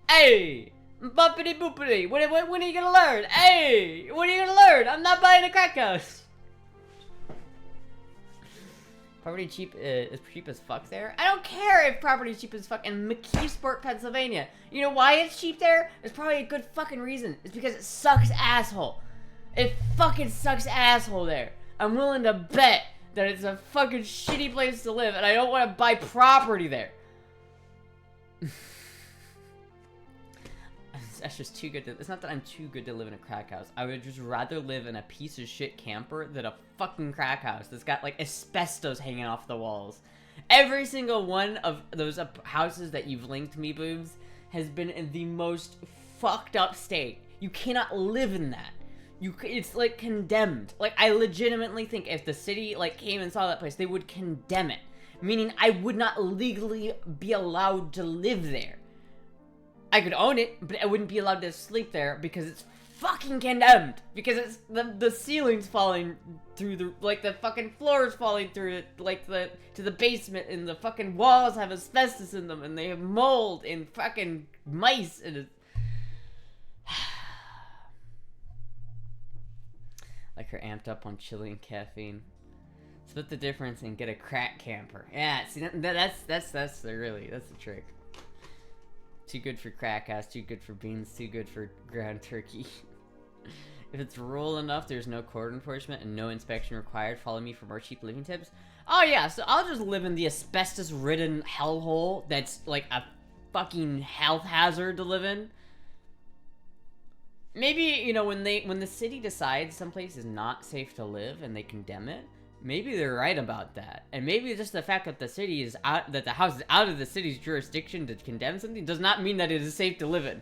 Hey! Bumpity boopity. When are you gonna learn? Hey! When are you gonna learn? I'm not buying a crack house. Property cheap is cheap as fuck there? I don't care if property is cheap as fuck in McKeithport, Pennsylvania. You know why it's cheap there? There's probably a good fucking reason. It's because it sucks asshole. It fucking sucks asshole there. I'm willing to bet that it's a fucking shitty place to live, and I don't want to buy property there. That's just too good to... It's not that I'm too good to live in a crack house. I would just rather live in a piece of shit camper than a fucking crack house that's got, like, asbestos hanging off the walls. Every single one of those houses that you've linked me, boobs, has been in the most fucked up state. You cannot live in that. It's, like, condemned. Like, I legitimately think if the city, like, came and saw that place, they would condemn it. Meaning I would not legally be allowed to live there. I could own it, but I wouldn't be allowed to sleep there because it's fucking condemned. Because it's the ceiling's falling through the fucking floor's falling through it, to the basement, and the fucking walls have asbestos in them, and they have mold and fucking mice, and it's... Like her amped up on chili and caffeine. Split the difference and get a crack camper. Yeah, see, that's the trick. Too good for crack house, too good for beans, too good for ground turkey. If it's rural enough, there's no court enforcement and no inspection required. Follow me for more cheap living tips. Oh yeah, so I'll just live in the asbestos-ridden hellhole that's like a fucking health hazard to live in. Maybe, you know, when the city decides someplace is not safe to live and they condemn it, maybe they're right about that. And maybe just the fact that the house is out of the city's jurisdiction to condemn something does not mean that it is safe to live in.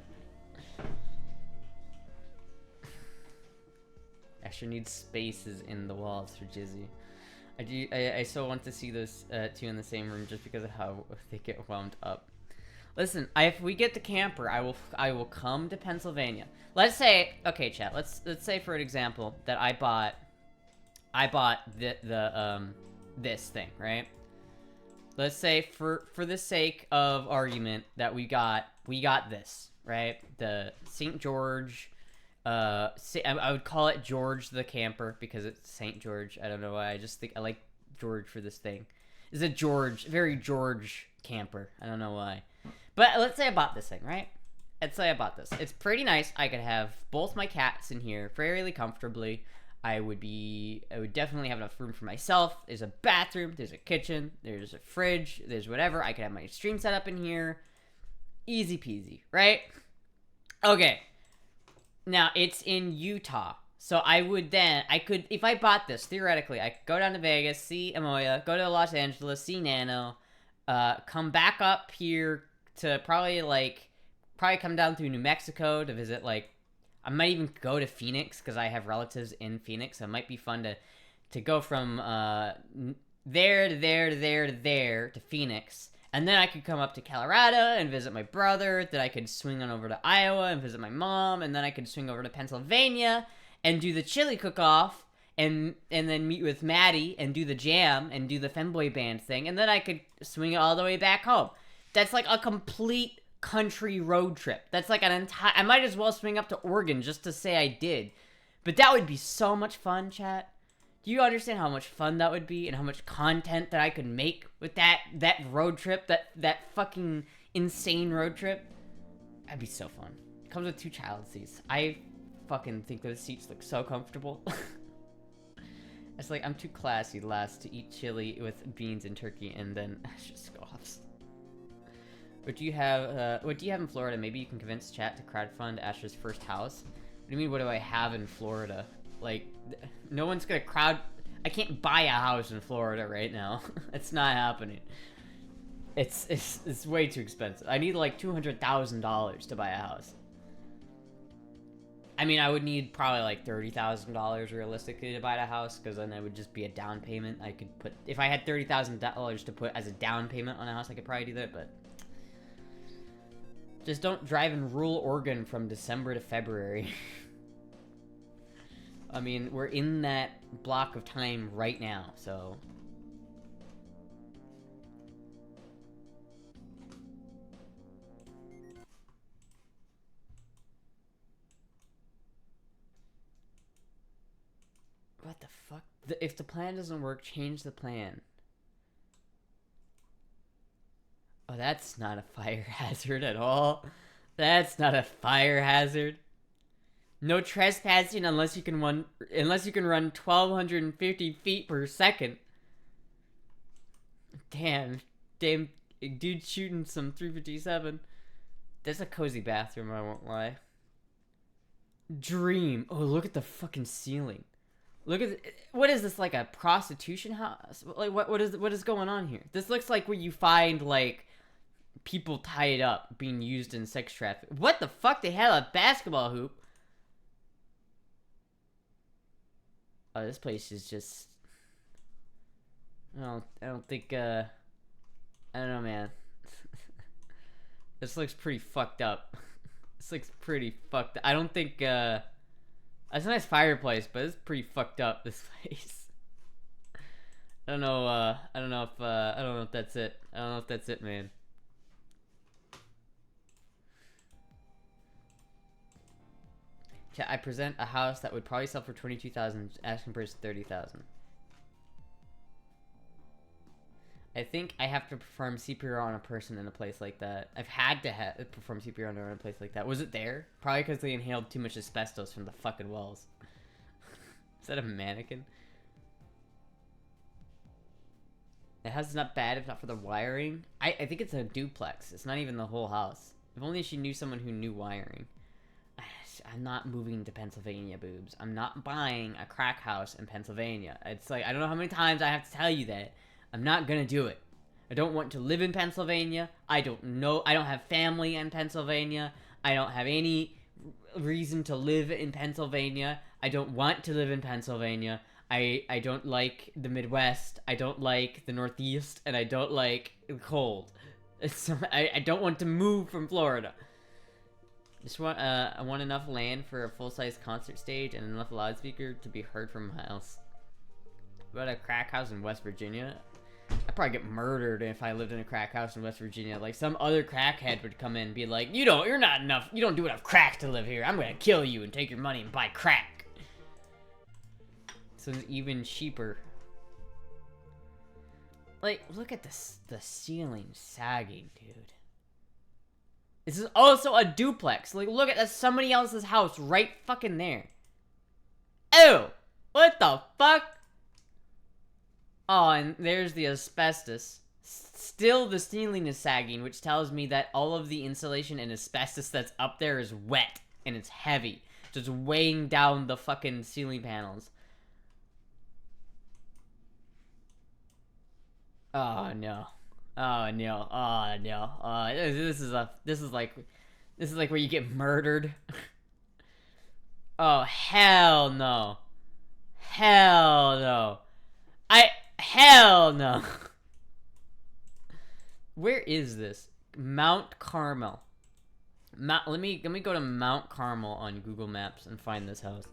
Astra needs spaces in the walls for Jizzy. I so want to see those two in the same room just because of how they get wound up. Listen, if we get the camper, I will come to Pennsylvania. Let's say, okay, chat. Let's say for an example that I bought this thing, right? Let's say for the sake of argument that we got this, right? The St. George, I would call it George the camper because it's St. George. I don't know why. I just think I like George for this thing. It's a very George camper. I don't know why. But let's say I bought this thing, right? Let's say I bought this. It's pretty nice. I could have both my cats in here fairly comfortably. I would definitely have enough room for myself. There's a bathroom, there's a kitchen, there's a fridge, there's whatever. I could have my stream set up in here. Easy peasy, right? Okay. Now, it's in Utah. So if I bought this, theoretically, I could go down to Vegas, see Amoya, go to Los Angeles, see Nano, come back up here to probably come down through New Mexico to visit, like, I might even go to Phoenix because I have relatives in Phoenix. So it might be fun to go from there to there to there to there to Phoenix. And then I could come up to Colorado and visit my brother. Then I could swing on over to Iowa and visit my mom. And then I could swing over to Pennsylvania and do the chili cook-off. And then meet with Maddie and do the jam and do the Femboy Band thing. And then I could swing it all the way back home. That's like a complete country road trip. That's like an entire... I might as well swing up to Oregon just to say I did. But that would be so much fun, chat. Do you understand how much fun that would be and how much content that I could make with that road trip? That fucking insane road trip? That'd be so fun. It comes with 2 child seats. I fucking think those seats look so comfortable. It's like, I'm too classy last to eat chili with beans and turkey and then just scoffs. What do you have in Florida? Maybe you can convince chat to crowdfund Astra's first house. What do you mean, what do I have in Florida? Like, no one's gonna I can't buy a house in Florida right now. It's not happening. It's way too expensive. I need like $200,000 to buy a house. I mean, I would need probably like $30,000 realistically to buy a house, because then it would just be a down payment. I could put, if I had $30,000 to put as a down payment on a house, I could probably do that, but just don't drive in rural Oregon from December to February. I mean, we're in that block of time right now, so... What the fuck? If the plan doesn't work, change the plan. Oh, that's not a fire hazard at all. That's not a fire hazard. No trespassing unless you can run 1,250 feet per second. Damn dude shooting some 357. That's a cozy bathroom, I won't lie. Dream. Oh, look at the fucking ceiling. Look at what is this, like a prostitution house? Like what is going on here? This looks like where you find like people tied up being used in sex trafficking. What the fuck? They had a basketball hoop. Oh, this place is just... I don't think, I don't know, man. This looks pretty fucked up. This looks pretty fucked up. I don't think, it's a nice fireplace, but it's pretty fucked up, this place. I don't know if that's it. I don't know if that's it, man. I present a house that would probably sell for $22,000, asking price $30,000. I think I have to perform CPR on a person in a place like that. I've had to perform CPR on a place like that. Was it there? Probably because they inhaled too much asbestos from the fucking walls. Is that a mannequin? The house is not bad if not for the wiring. I think it's a duplex. It's not even the whole house. If only she knew someone who knew wiring. I'm not moving to Pennsylvania, boobs. I'm not buying a crack house in Pennsylvania. It's like, I don't know how many times I have to tell you that. I'm not gonna do it. I don't want to live in Pennsylvania. I don't have family in Pennsylvania. I don't have any reason to live in Pennsylvania. I don't want to live in Pennsylvania. I don't like the Midwest. I don't like the Northeast. And I don't like the cold. I don't want to move from Florida. I want enough land for a full-size concert stage and enough loudspeaker to be heard for miles. What about a crack house in West Virginia? I'd probably get murdered if I lived in a crack house in West Virginia. Like, some other crackhead would come in and be like, you don't do enough crack to live here. I'm gonna kill you and take your money and buy crack. So it's even cheaper. Like, look at this, the ceiling sagging, dude. This is also a duplex. Like, look at, that's somebody else's house right fucking there. Ew! What the fuck? Oh, and there's the asbestos. Still, the ceiling is sagging, which tells me that all of the insulation and asbestos that's up there is wet. And it's heavy. Just weighing down the fucking ceiling panels. Oh, no. Oh no. Oh no. This is like where you get murdered. Oh hell no. Hell no. Hell no. Where is this? Mount Carmel. Let me go to Mount Carmel on Google Maps and find this house.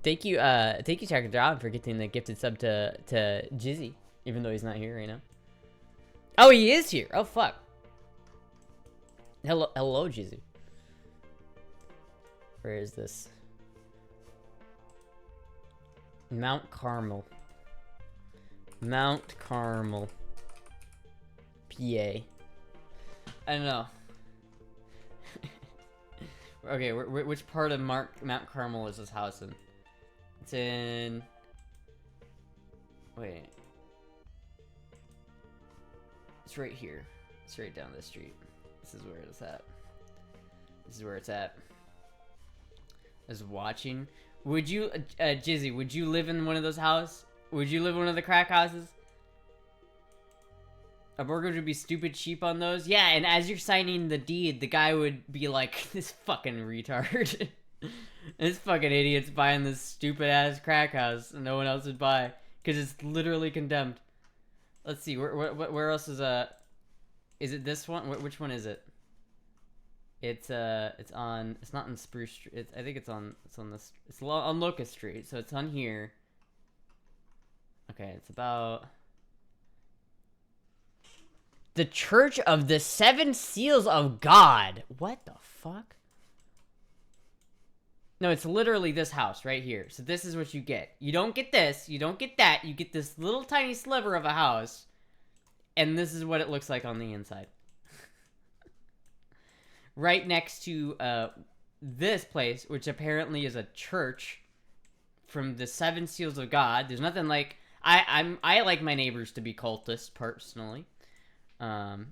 Thank you, Chaka John, for getting the gifted sub to Jizzy, even though he's not here right now. Oh, he is here. Oh fuck. Hello, Jizzy. Where is this? Mount Carmel. Mount Carmel. PA. I don't know. Okay, which part of Mount Carmel is this house in? It's in... Wait. It's right here. It's right down the street. This is where it's at. This is where it's at. I was watching. Would you, Jizzy, would you live in one of those houses? Would you live in one of the crack houses? A mortgage would be stupid cheap on those? Yeah, and as you're signing the deed, the guy would be like, this fucking retard. This fucking idiot's buying this stupid ass crack house and no one else would buy. Because it's literally condemned. Let's see, where else is it this one? Which one is it? It's on, it's not on Spruce Street. I think it's on Locust Street. So it's on here. Okay, it's about... The Church of the Seven Seals of God. What the fuck? No, it's literally this house right here. So this is what you get. You don't get this. You don't get that. You get this little tiny sliver of a house. And this is what it looks like on the inside. Right next to this place, which apparently is a church from the Seven Seals of God. There's nothing like... I like my neighbors to be cultists, personally. You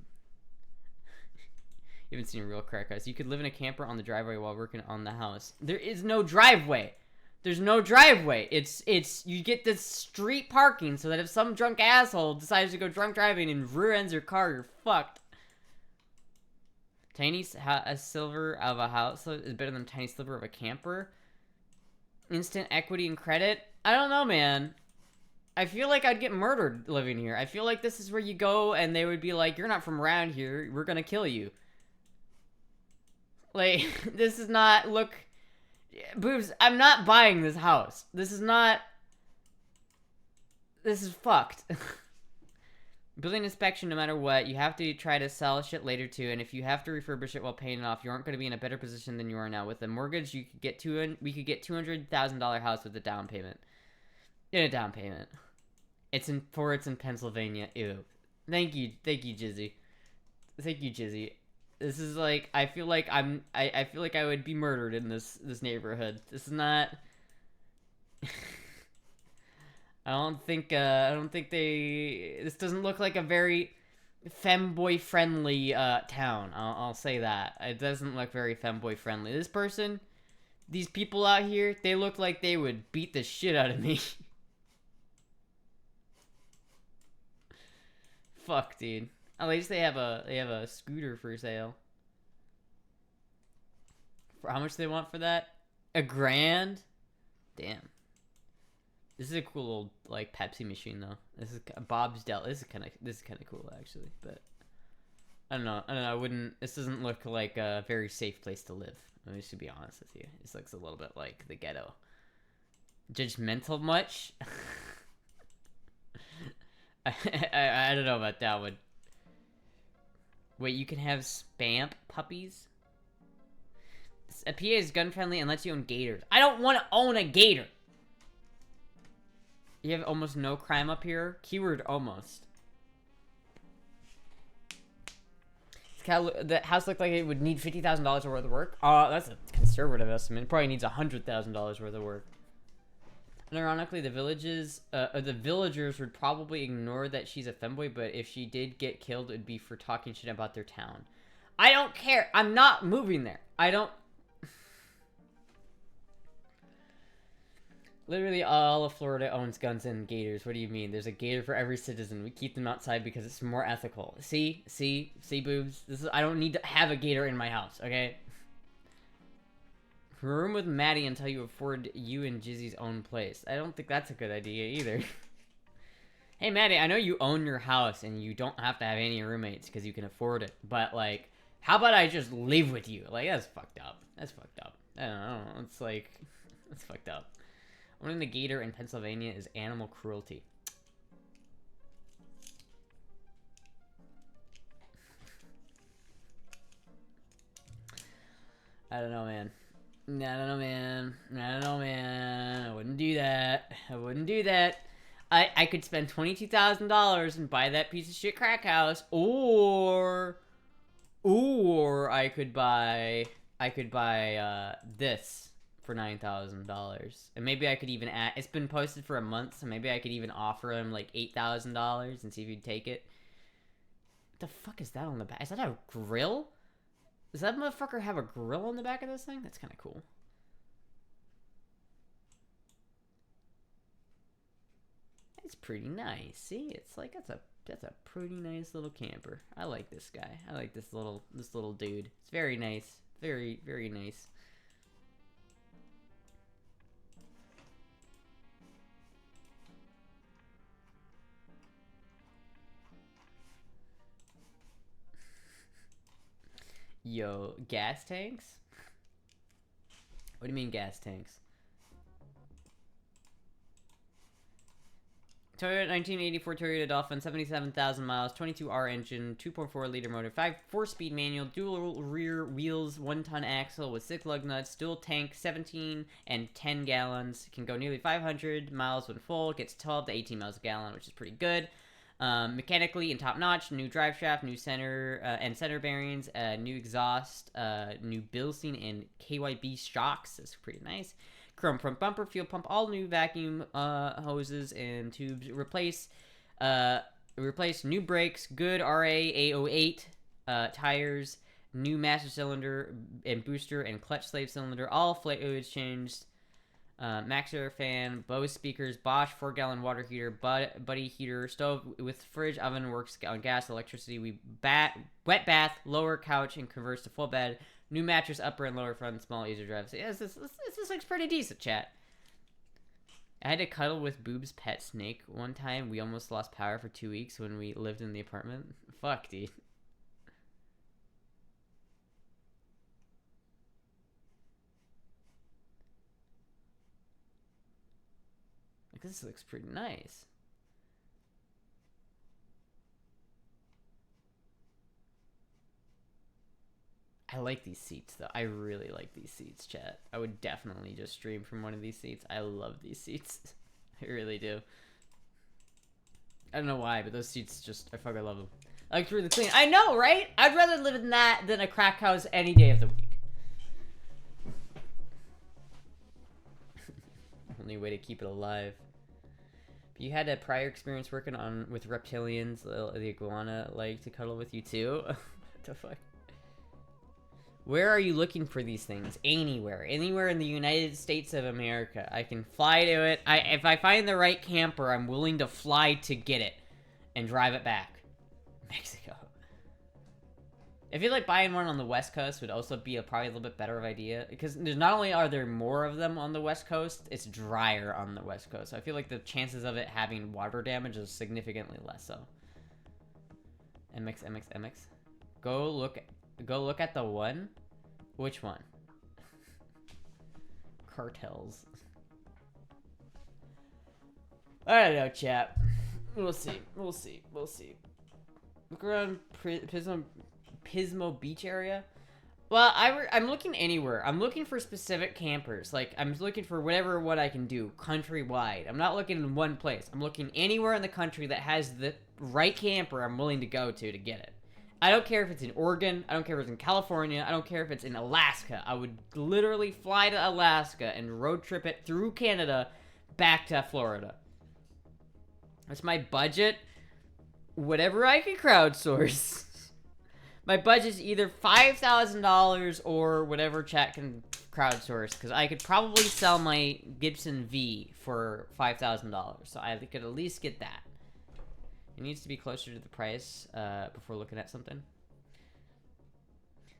haven't seen a real crack house. You could live in a camper on the driveway while working on the house. There is no driveway. There's no driveway. It's you get this street parking so that if some drunk asshole decides to go drunk driving and rear ends your car, you're fucked. A silver of a house is better than a tiny sliver of a camper. Instant equity and credit. I don't know, man. I feel like I'd get murdered living here. I feel like this is where you go and they would be like, you're not from around here. We're gonna kill you. Like, this is not, look, boobs, I'm not buying this house. This is fucked. Building inspection, no matter what, you have to try to sell shit later too, and if you have to refurbish it while paying it off, you aren't going to be in a better position than you are now. With a mortgage, we could get $200,000 house with a down payment. In a down payment. It's in Pennsylvania. Ew. Thank you, Jizzy. Thank you, Jizzy. This is like, I feel like I feel like I would be murdered in this neighborhood. This is not... I don't think this doesn't look like a very femboy friendly town. I'll say that. It doesn't look very femboy friendly. These people out here, they look like they would beat the shit out of me. Fuck, dude. At least they have a scooter for sale. For how much do they want for that? $1,000? Damn. This is a cool old like Pepsi machine though. This is Bob's Deli. This is kind of cool actually, but I don't know. I wouldn't. This doesn't look like a very safe place to live. Let me just be honest with you. This looks a little bit like the ghetto. Judgmental much? I don't know about that one. Wait, you can have spamp puppies? A PA is gun friendly and lets you own gators. I don't want to own a gator. You have almost no crime up here. Keyword almost. The house looked like it would need $50,000 worth of work. That's a conservative estimate. It probably needs $100,000 worth of work. And ironically, the villagers would probably ignore that she's a femboy, but if she did get killed, it would be for talking shit about their town. I don't care. I'm not moving there. I don't... Literally all of Florida owns guns and gators. What do you mean? There's a gator for every citizen. We keep them outside because it's more ethical. See, boobs. I don't need to have a gator in my house. Okay. Room with Maddie until you afford you and Jizzy's own place. I don't think that's a good idea either. Hey Maddie, I know you own your house and you don't have to have any roommates because you can afford it. But like, how about I just live with you? Like, that's fucked up. That's fucked up. I don't know. It's like, that's fucked up. Owning the gator in Pennsylvania is animal cruelty. I don't know, man. I don't know, man. I don't know, man. I wouldn't do that. I wouldn't do that. I could spend $22,000 and buy that piece of shit crack house, or I could buy this for $9,000, and maybe I could even add. It's been posted for a month, so maybe I could even offer him like $8,000 and see if he'd take it. What the fuck is that on the back? Is that a grill? Does that motherfucker have a grill on the back of this thing? That's kind of cool. It's pretty nice. See, it's like that's a pretty nice little camper. I like this guy. I like this little dude. It's very nice. Very, very nice. Yo, gas tanks? What do you mean gas tanks? Toyota 1984 Toyota Dolphin, 77,000 miles, 22R engine, 2.4 liter motor, 4-speed manual, dual rear wheels, 1-ton axle with 6 lug nuts, dual tank, 17 and 10 gallons. Can go nearly 500 miles when full. Gets 12 to 18 miles a gallon, which is pretty good. Mechanically in top notch, new drive shaft, new center and center bearings, new exhaust, new Bilstein and KYB shocks. That's pretty nice. Chrome front bumper, fuel pump, all new vacuum hoses and tubes. Replace new brakes, good RA A08 tires, new master cylinder and booster and clutch slave cylinder, all fluids changed. Maxer fan, Bose speakers, Bosch 4-gallon water heater, buddy heater, stove with fridge, oven, works on gas, electricity. Wet bath, lower couch, and converts to full bed. New mattress, upper and lower front, small, easier drive. So yeah, this looks pretty decent, chat. I had to cuddle with Boob's pet snake one time. We almost lost power for 2 weeks when we lived in the apartment. Fuck, dude. Like, this looks pretty nice. I like these seats, though. I really like these seats, chat. I would definitely just stream from one of these seats. I love these seats. I really do. I don't know why, but those seats just... I fucking love them. I like really clean. I know, right? I'd rather live in that than a crack house any day of the week. Only way to keep it alive. If you had a prior experience working with reptilians, the iguana like to cuddle with you too? What the fuck? Where are you looking for these things? Anywhere. Anywhere in the United States of America. I can fly to it. If I find the right camper, I'm willing to fly to get it and drive it back. Mexico. I feel like buying one on the West Coast would also be probably a little bit better of idea. Because there's not only are there more of them on the West Coast, it's drier on the West Coast. So I feel like the chances of it having water damage is significantly less so. MX. Go look at the one. Which one? Cartels. I don't know, chat. We'll see. Look around Pismo Beach area. Well, I'm looking anywhere. I'm looking for specific campers. Like, I'm looking for what I can do countrywide. I'm not looking in one place. I'm looking anywhere in the country that has the right camper I'm willing to go to get it. I don't care if it's in Oregon. I don't care if it's in California. I don't care if it's in Alaska. I would literally fly to Alaska and road trip it through Canada back to Florida. That's my budget. Whatever I can crowdsource. My budget's either $5,000 or whatever chat can crowdsource because I could probably sell my Gibson V for $5,000. So I could at least get that. It needs to be closer to the price before looking at something.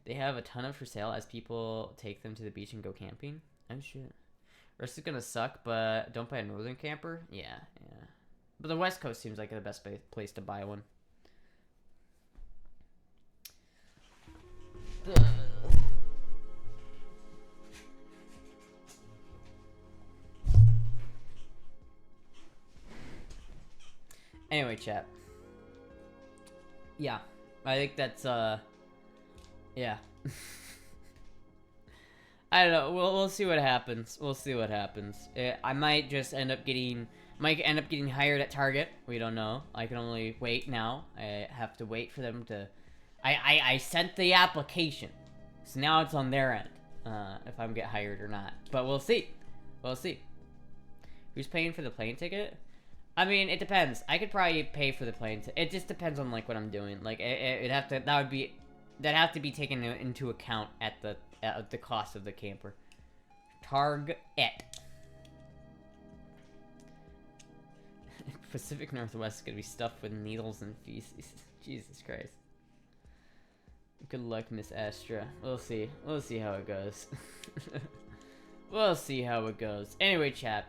They have a ton of for sale as people take them to the beach and go camping. Oh shit. This is gonna suck, but don't buy a northern camper. Yeah. But the West Coast seems like the best place to buy one. Anyway, chat. Yeah, I think that's yeah. I don't know. We'll see what happens. We'll see what happens. I might just end up getting hired at Target. We don't know. I can only wait now. I have to wait for them to. I sent the application, so now it's on their end. If I'm get hired or not. But we'll see. We'll see. Who's paying for the plane ticket? I mean, it depends. I could probably pay for the plane ticket. It just depends on like what I'm doing. Like it'd have to. That'd have to be taken into account at the cost of the camper. Target. Pacific Northwest is gonna be stuffed with needles and feces. Jesus Christ. Good luck, Miss Astra. We'll see. We'll see how it goes. We'll see how it goes. Anyway, chat.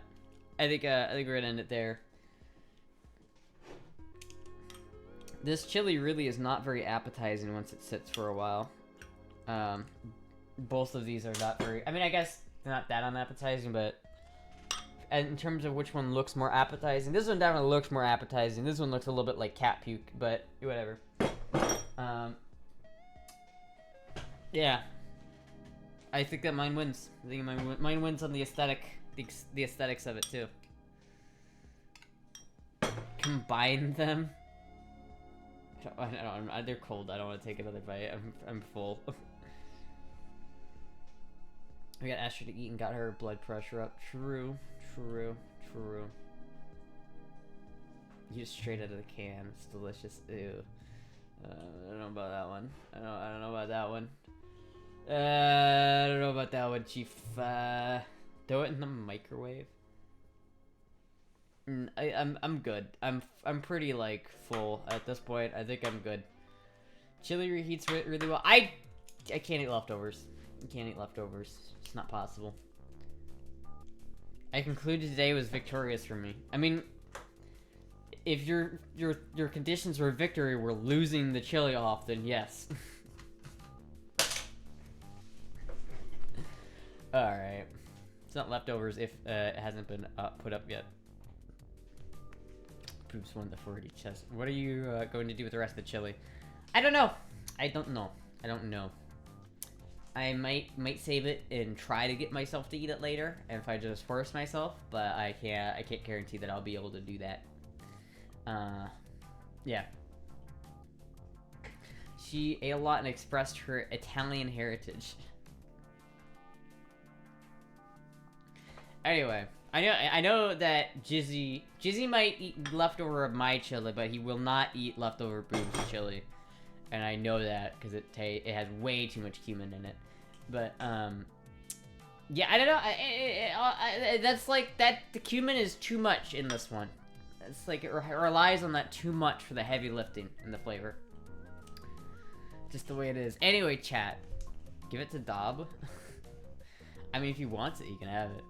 I think we're gonna end it there. This chili really is not very appetizing once it sits for a while. Both of these are not very... I mean, I guess they're not that unappetizing, but... in terms of which one looks more appetizing, this one definitely looks more appetizing. This one looks a little bit like cat puke, but whatever. Yeah. I think that mine wins. I think mine wins on the aesthetic, the aesthetics of it, too. Combine them. They're cold. I don't want to take another bite. I'm full. We got Astra to eat and got her blood pressure up. True. Used straight out of the can. It's delicious. Ew. I don't know about that one. I don't know about that one. I don't know about that one, Chief. Throw it in the microwave. I'm good. I'm pretty like full at this point. I think I'm good. Chili reheats really well. I can't eat leftovers. I can't eat leftovers. It's not possible. I concluded today was victorious for me. I mean, if your conditions for victory were losing the chili off, then yes. All right. It's not leftovers if it hasn't been put up yet. Poops won the 40 chest. What are you going to do with the rest of the chili? I don't know. I don't know. I might save it and try to get myself to eat it later, and if I just force myself, but I can't guarantee that I'll be able to do that. Yeah. She ate a lot and expressed her Italian heritage. Anyway, I know that Jizzy might eat leftover of my chili, but he will not eat leftover Boob's chili, and I know that because it has way too much cumin in it. But yeah, I don't know. That's like that. The cumin is too much in this one. It's like it relies on that too much for the heavy lifting and the flavor. Just the way it is. Anyway, chat, give it to Dob. I mean, if he wants it, he can have it.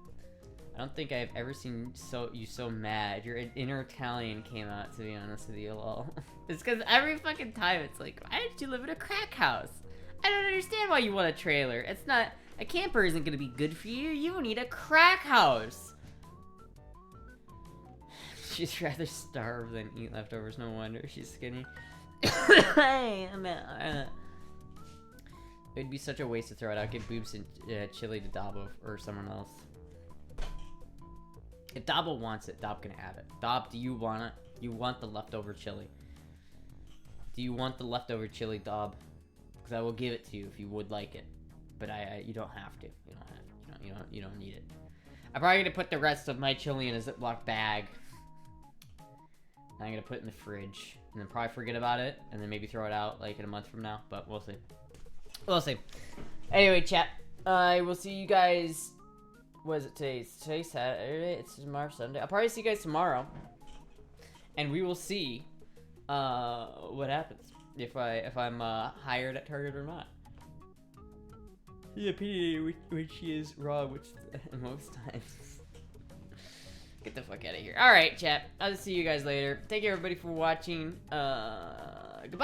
I don't think I've ever seen you so mad. Your inner Italian came out, to be honest with you, lol. It's because every fucking time it's like, why did you live in a crack house? I don't understand why you want a trailer. It's not... A camper isn't gonna be good for you. You need a crack house. She'd rather starve than eat leftovers. No wonder she's skinny. It'd be such a waste to throw it out. Give Boobs and chili to Dabo or someone else. If Dabo wants it, Dob can have it. Dob, do you want it? You want the leftover chili? Do you want the leftover chili, Dob? Because I will give it to you if you would like it, but you don't have to. You don't have to. You don't need it. I'm probably gonna put the rest of my chili in a Ziploc bag. And I'm gonna put it in the fridge, and then probably forget about it, and then maybe throw it out like in a month from now. But we'll see. We'll see. Anyway, chat. I will see you guys. What is it today? Today's Saturday. It's tomorrow Sunday. I'll probably see you guys tomorrow, and we will see what happens if I'm hired at Target or not. Yeah, which is wrong, which most times. Get the fuck out of here. All right, chat. I'll see you guys later. Thank you everybody for watching. Goodbye.